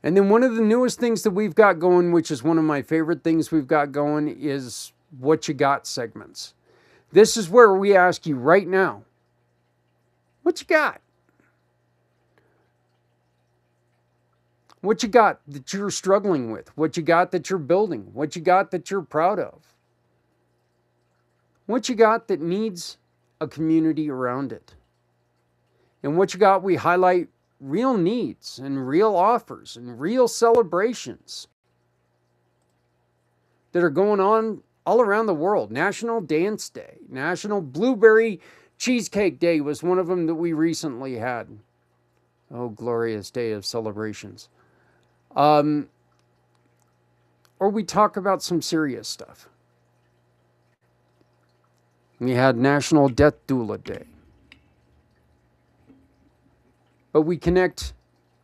And then one of the newest things that we've got going, which is one of my favorite things we've got going, is What You Got segments. This is where we ask you right now, what you got? What you got that you're struggling with? What you got that you're building? What you got that you're proud of? What you got that needs a community around it? And what you got, we highlight real needs and real offers and real celebrations that are going on all around the world. National Dance Day, National Blueberry Cheesecake Day was one of them that we recently had. Oh, glorious day of celebrations. Or we talk about some serious stuff. We had National Death Doula Day. But we connect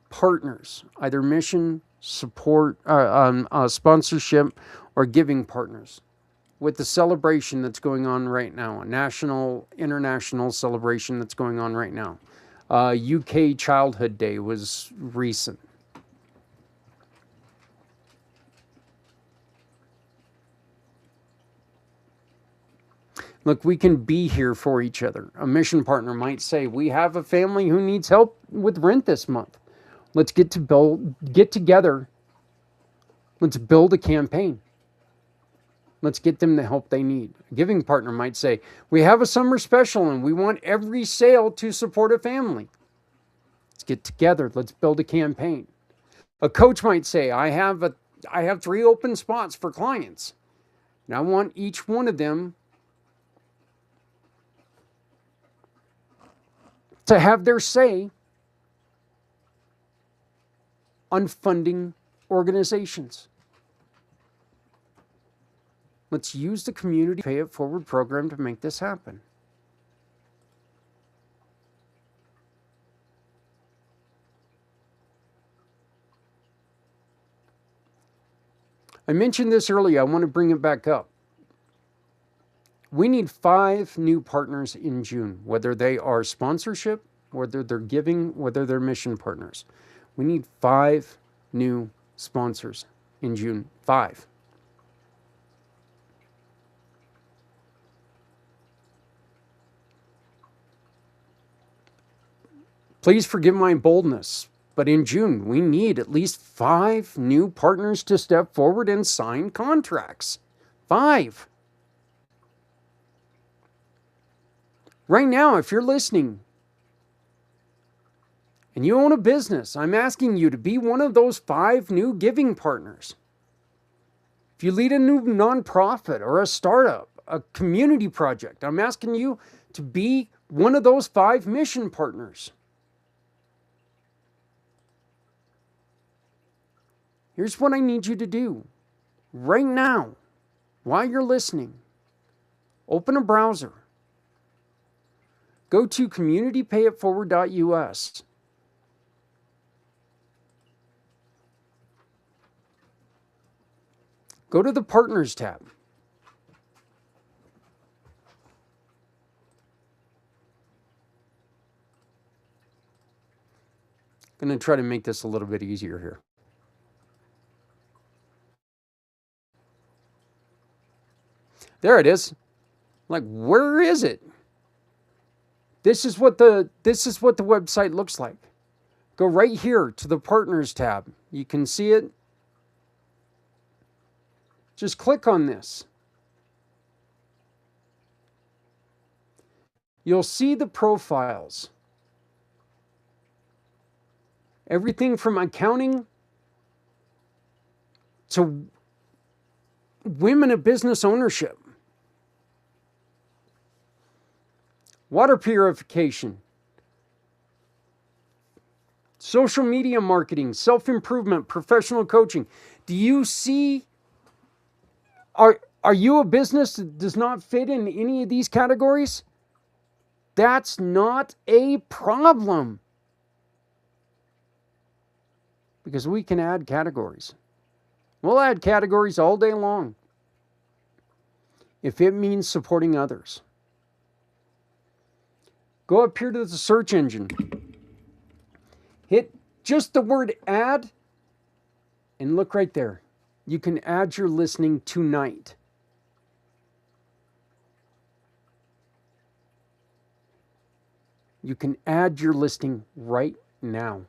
partners, either mission, support, sponsorship, or giving partners, with the celebration that's going on right now, a national, international celebration that's going on right now. UK Childhood Day was recent. Look, we can be here for each other. A mission partner might say, we have a family who needs help with rent this month. Let's get together. Let's build a campaign. Let's get them the help they need. A giving partner might say, we have a summer special and we want every sale to support a family. Let's get together. Let's build a campaign. A coach might say, I have 3 open spots for clients, and I want each one of them to have their say on funding organizations. Let's use the community Pay It Forward program to make this happen. I mentioned this earlier. I want to bring it back up. We need 5 new partners in June, whether they are sponsorship, whether they're giving, whether they're mission partners. We need 5 new sponsors in June. 5. Please forgive my boldness, but in June, we need at least 5 new partners to step forward and sign contracts. 5. Right now, if you're listening and you own a business, I'm asking you to be one of those 5 new giving partners. If you lead a new nonprofit or a startup, a community project, I'm asking you to be one of those 5 mission partners. Here's what I need you to do right now while you're listening. Open a browser. Go to communitypayitforward.us. Go to the Partners tab. I'm going to try to make this a little bit easier here. There it is. Like, where is it? This is what the website looks like. Go right here to the Partners tab. You can see it. Just click on this. You'll see the profiles Everything from accounting to women of business ownership, water purification, social media marketing, self-improvement, professional coaching. Do you see, are you a business that does not fit in any of these categories? That's not a problem. Because we can add categories. We'll add categories all day long if it means supporting others. Go up here to the search engine. Hit just the word add and look right there. You can add your listening tonight. You can add your listing right now.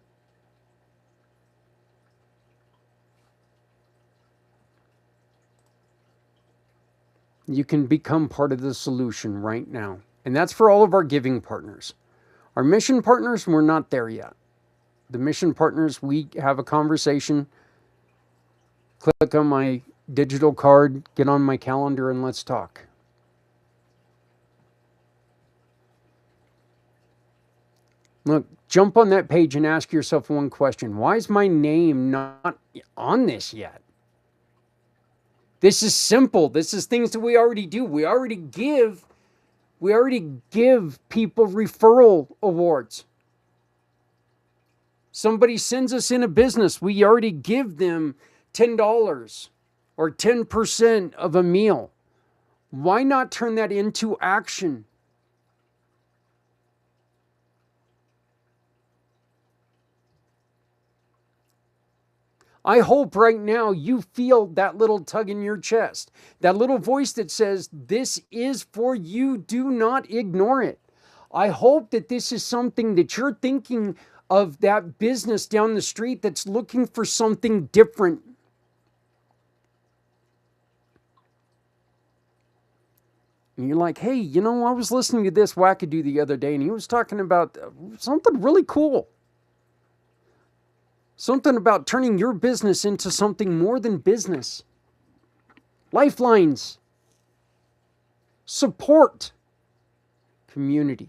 You can become part of the solution right now. And that's for all of our giving partners. Our mission partners, we're not there yet. The mission partners, we have a conversation. Click on my digital card, get on my calendar, and let's talk. Look, jump on that page and ask yourself one question. Why is my name not on this yet? This is simple. This is things that we already do. We already give people referral awards. Somebody sends us in a business, we already give them $10 or 10% of a meal. Why not turn that into action? I hope right now you feel that little tug in your chest, that little voice that says, this is for you, do not ignore it. I hope that this is something that you're thinking of, that business down the street that's looking for something different. And you're like, hey, you know, I was listening to this wackadoo the other day and he was talking about something really cool. Something about turning your business into something more than business. Lifelines. Support. Community.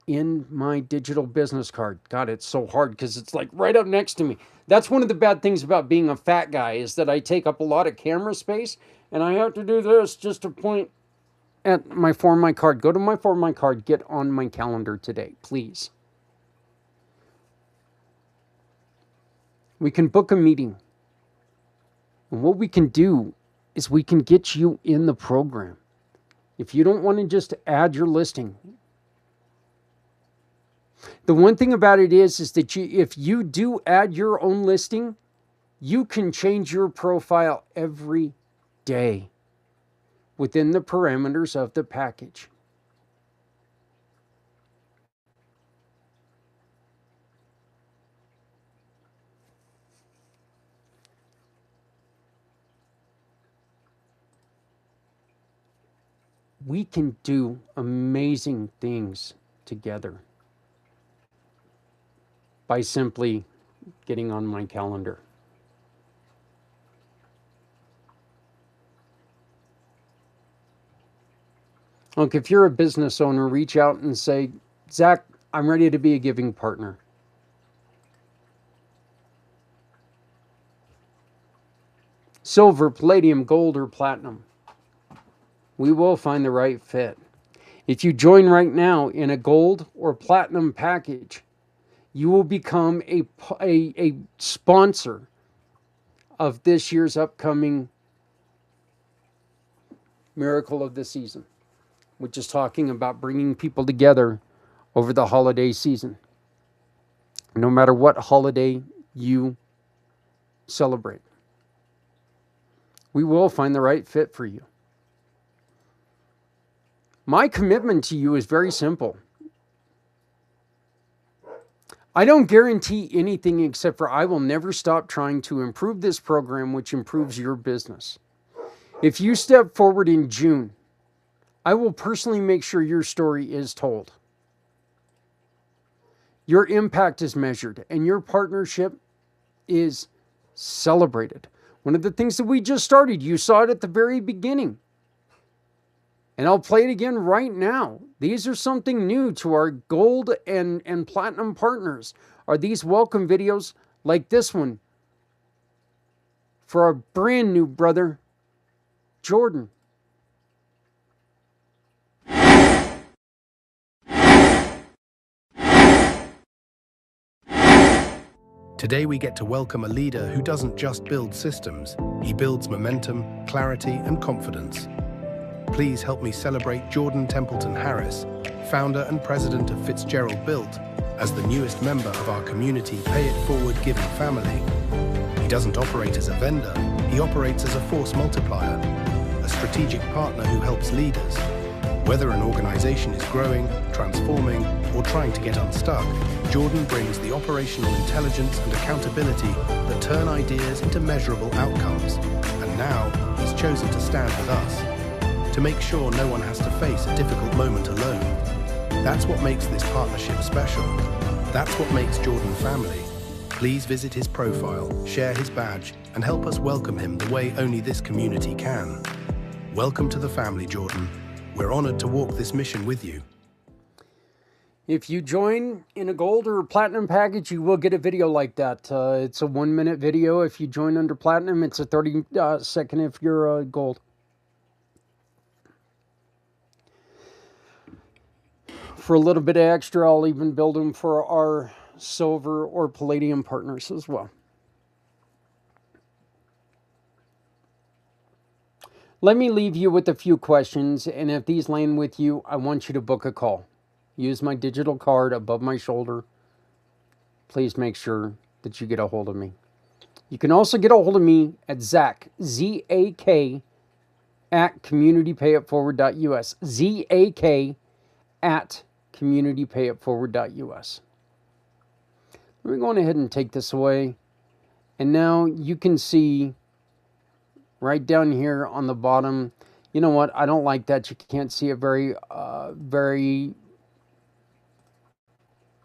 In my digital business card. God, it's so hard because it's like right up next to me. That's one of the bad things about being a fat guy, is that I take up a lot of camera space and I have to do this just to point at my Form My Card. Go to my Form My Card. Get on my calendar today, please. We can book a meeting. And what we can do is we can get you in the program. If you don't want to just add your listing. The one thing about it is that if you do add your own listing, you can change your profile every day within the parameters of the package. We can do amazing things together by simply getting on my calendar. Look, if you're a business owner, reach out and say, Zach, I'm ready to be a giving partner. Silver, palladium, gold, or platinum. We will find the right fit. If you join right now in a gold or platinum package, you will become a sponsor of this year's upcoming Miracle of the Season, which is talking about bringing people together over the holiday season. No matter what holiday you celebrate, we will find the right fit for you. My commitment to you is very simple. I don't guarantee anything except for I will never stop trying to improve this program, which improves your business. If you step forward in June, I will personally make sure your story is told. Your impact is measured and your partnership is celebrated. One of the things that we just started, you saw it at the very beginning. And I'll play it again right now. These are something new to our gold and platinum partners. Are these welcome videos like this one for our brand new brother, Jordan. Today we get to welcome a leader who doesn't just build systems, he builds momentum, clarity, and confidence. Please help me celebrate Jordan Templeton Harris, founder and president of Fitzgerald Built, as the newest member of our community Pay It Forward giving family. He doesn't operate as a vendor, he operates as a force multiplier, a strategic partner who helps leaders. Whether an organization is growing, transforming, or trying to get unstuck, Jordan brings the operational intelligence and accountability that turn ideas into measurable outcomes. And now, he's chosen to stand with us, to make sure no one has to face a difficult moment alone. That's what makes this partnership special. That's what makes Jordan family. Please visit his profile, share his badge, and help us welcome him the way only this community can. Welcome to the family, Jordan. We're honored to walk this mission with you. If you join in a gold or platinum package, you will get a video like that. It's a 1-minute video. If you join under platinum, it's a 30-second if you're gold. For a little bit of extra, I'll even build them for our silver or palladium partners as well. Let me leave you with a few questions, and if these land with you, I want you to book a call. Use my digital card above my shoulder. Please make sure that you get a hold of me. You can also get a hold of me at Zak, Z-A-K, at communitypayitforward.us. Z-A-K at communitypayitforward.us. Let me go on ahead and take this away. And now you can see right down here on the bottom. You know what? I don't like that. You can't see it very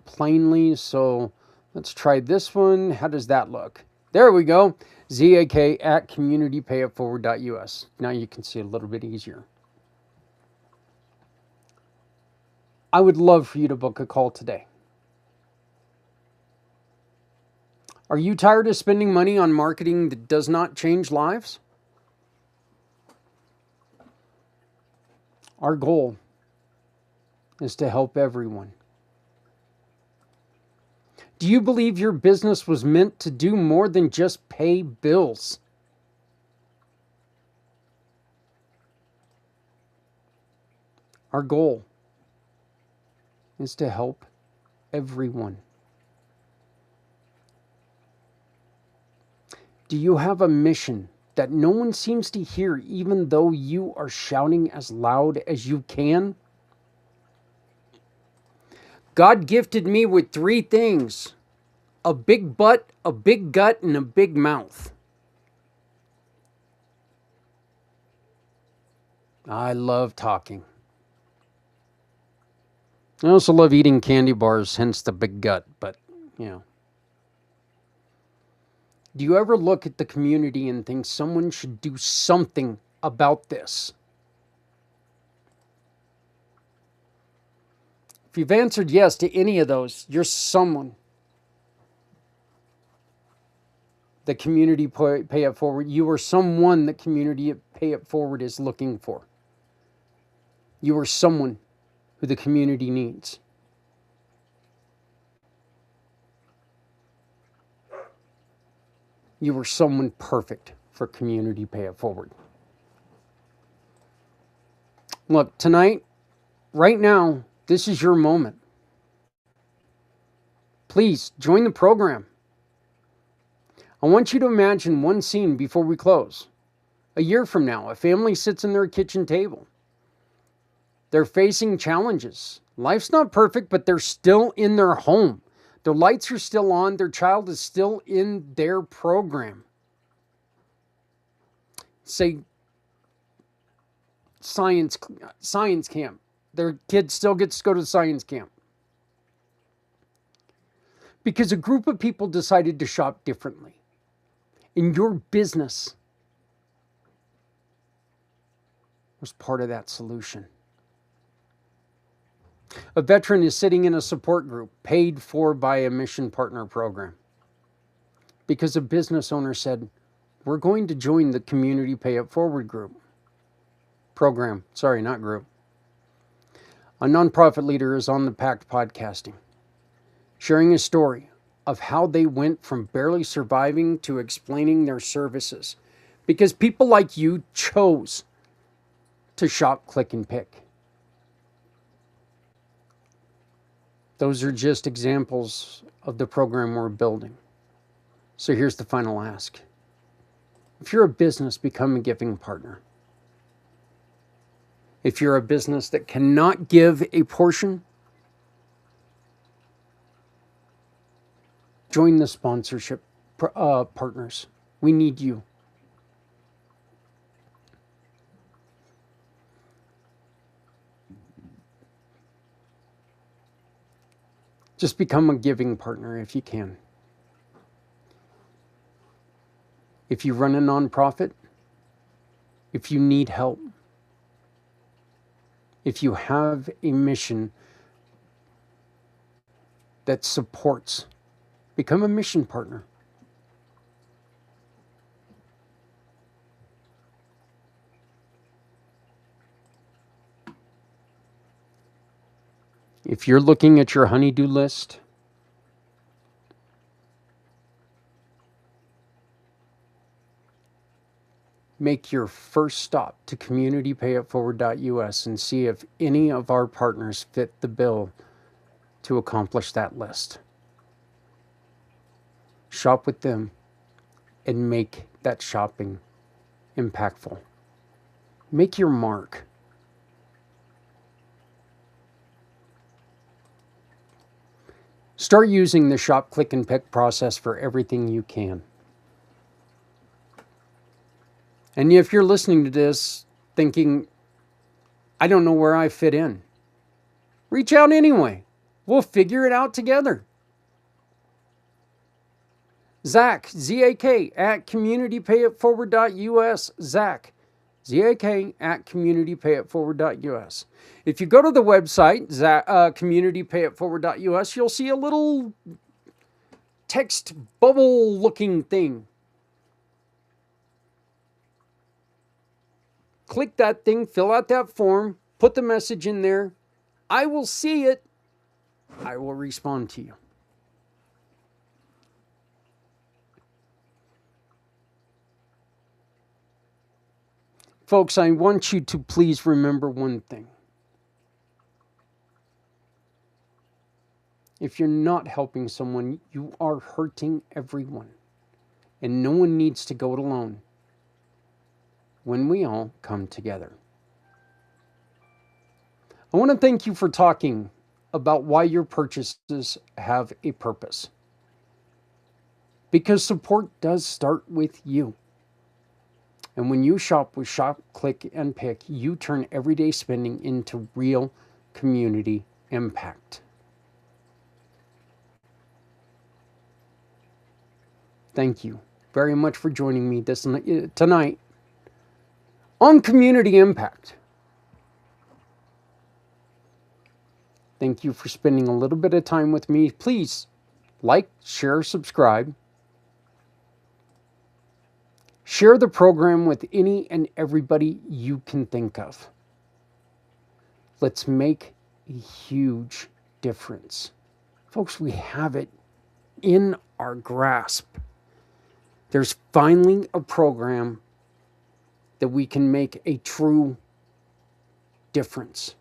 plainly. So let's try this one. How does that look? There we go. ZAK at communitypayitforward.us. Now you can see a little bit easier. I would love for you to book a call today. Are you tired of spending money on marketing that does not change lives? Our goal is to help everyone. Do you believe your business was meant to do more than just pay bills? Our goal is to help everyone. Do you have a mission that no one seems to hear, even though you are shouting as loud as you can? God gifted me with 3 things: a big butt, a big gut, and a big mouth. I love talking. I also love eating candy bars, hence the big gut, but, you know. Do you ever look at the community and think someone should do something about this? If you've answered yes to any of those, you're someone the community Pay It Forward. You are someone that community Pay It Forward is looking for. You are someone who the community needs. You are someone perfect for community Pay It Forward. Look, tonight, right now, this is your moment. Please join the program. I want you to imagine one scene before we close. A year from now, a family sits in their kitchen table. They're facing challenges. Life's not perfect, but they're still in their home. Their lights are still on. Their child is still in their program. Say, science camp. Their kid still gets to go to science camp. Because a group of people decided to shop differently. And your business was part of that solution. A veteran is sitting in a support group paid for by a mission partner program because a business owner said, we're going to join the Community Pay It Forward group. Program. Sorry, not group. A nonprofit leader is on the PACT podcasting, sharing a story of how they went from barely surviving to explaining their services because people like you chose to shop, click, and pick. Those are just examples of the program we're building. So here's the final ask. If you're a business, become a giving partner. If you're a business that cannot give a portion, join the sponsorship partners. We need you. Just become a giving partner if you can. If you run a nonprofit, if you need help, if you have a mission that supports, become a mission partner. If you're looking at your honey-do list, make your first stop to communitypayitforward.us and see if any of our partners fit the bill to accomplish that list. Shop with them and make that shopping impactful. Make your mark. Start using the shop, click, and pick process for everything you can. And if you're listening to this thinking, I don't know where I fit in, reach out anyway. We'll figure it out together. Zak, Z-A-K, at communitypayitforward.us. Zak, Z-A-K, at communitypayitforward.us. If you go to the website, communitypayitforward.us, you'll see a little text bubble looking thing. Click that thing, fill out that form, put the message in there. I will see it. I will respond to you. Folks, I want you to please remember one thing. If you're not helping someone, you are hurting everyone. And no one needs to go it alone when we all come together. I want to thank you for talking about why your purchases have a purpose. Because support does start with you. And when you shop with Shop, Click, and Pick, you turn everyday spending into real community impact. Thank you very much for joining me tonight on Community Impact. Thank you for spending a little bit of time with me. Please like, share, subscribe. Share the program with any and everybody you can think of. Let's make a huge difference. Folks, we have it in our grasp. There's finally a program that we can make a true difference.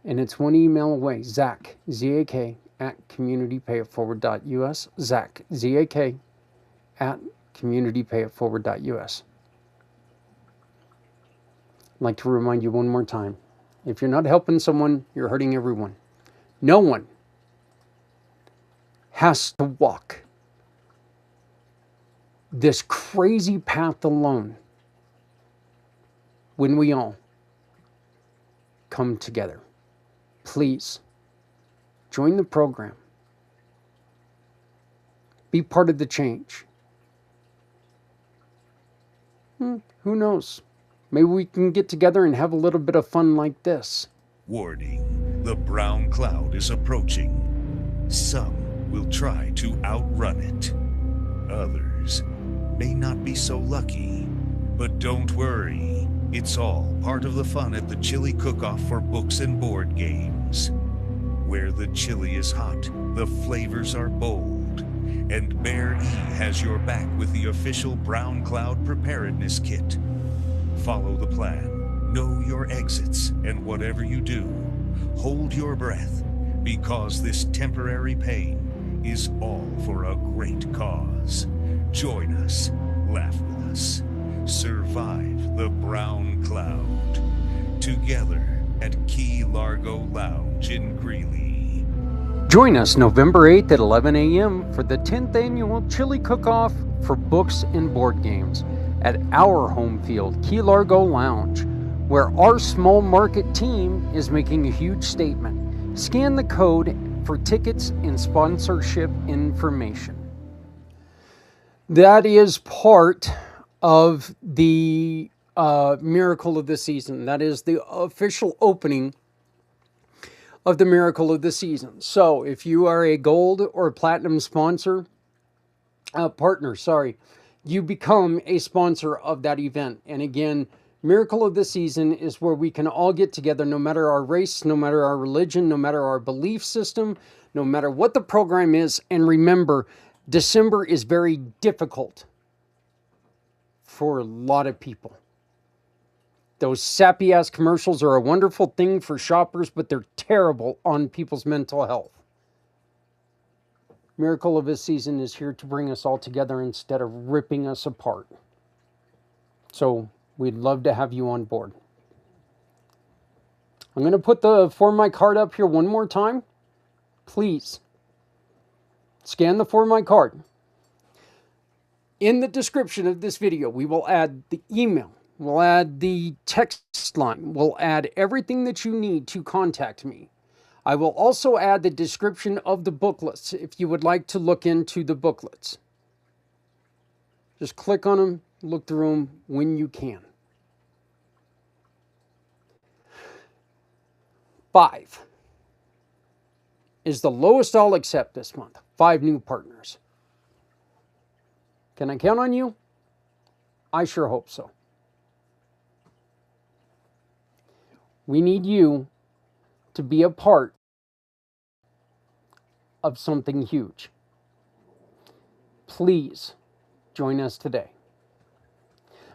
And it's one email away. Zak, Z-A-K, at communitypayitforward.us. Zak, Z-A-K, at communitypayitforward.us. I'd like to remind you one more time. If you're not helping someone, you're hurting everyone. No one has to walk this crazy path alone when we all come together. Please join the program. Be part of the change. Who knows? Maybe we can get together and have a little bit of fun like this. Warning, the brown cloud is approaching. Some will try to outrun it. Others may not be so lucky. But don't worry, it's all part of the fun at the Chili Cook-Off for books and board games. Where the chili is hot, the flavors are bold. And Bear E has your back with the official Brown Cloud Preparedness Kit. Follow the plan, know your exits, and whatever you do, hold your breath, because this temporary pain is all for a great cause. Join us, laugh with us, survive the brown cloud, together at Key Largo Lounge in Greeley. Join us November 8th at 11 a.m. for the 10th annual Chili Cook-Off for books and board games at our home field, Key Largo Lounge, where our small market team is making a huge statement. Scan the code for tickets and sponsorship information. That is part of the Miracle of the Season. That is the official opening of the Miracle of the Season. So if you are a gold or platinum partner, you become a sponsor of that event. And again, Miracle of the Season is where we can all get together, no matter our race, no matter our religion, no matter our belief system, no matter what the program is. And remember, December is very difficult for a lot of people. Those sappy-ass commercials are a wonderful thing for shoppers, but they're terrible on people's mental health. Miracle of the Season is here to bring us all together instead of ripping us apart. So we'd love to have you on board. I'm going to put the For My card up here one more time. Please scan the For My card. In the description of this video, we will add the email. We'll add the text line. We'll add everything that you need to contact me. I will also add the description of the booklets if you would like to look into the booklets. Just click on them, look through them when you can. 5 is the lowest I'll accept this month. 5 new partners. Can I count on you? I sure hope so. We need you to be a part of something huge. Please join us today.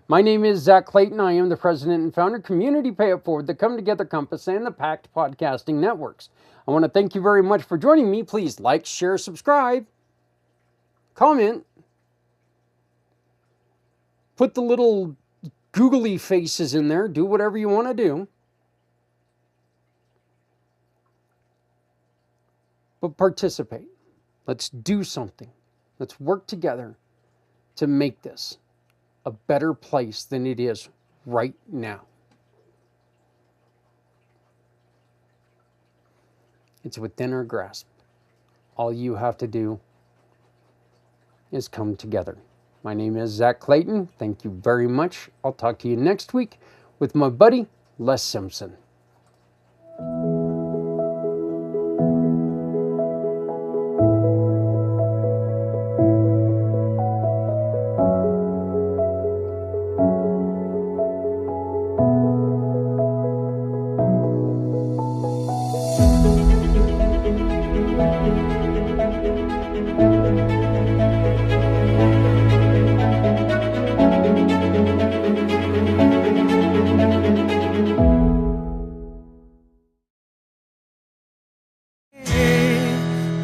My name is Zak Clayton. I am the president and founder of Community Pay It Forward, the Come Together Compass, and the PACT Podcasting Networks. I want to thank you very much for joining me. Please like, share, subscribe, comment, put the little googly faces in there, do whatever you want to do. But participate. Let's do something. Let's work together to make this a better place than it is right now. It's within our grasp. All you have to do is come together. My name is Zak Clayton. Thank you very much. I'll talk to you next week with my buddy, Les Simpson.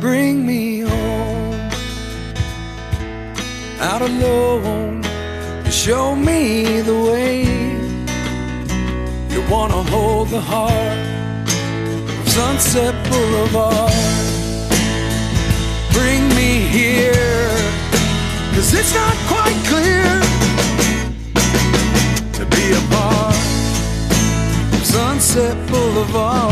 Bring me home, out alone, to show me the way. You wanna hold the heart of Sunset Boulevard. Bring me here, 'cause it's not quite clear to be a part of Sunset Boulevard.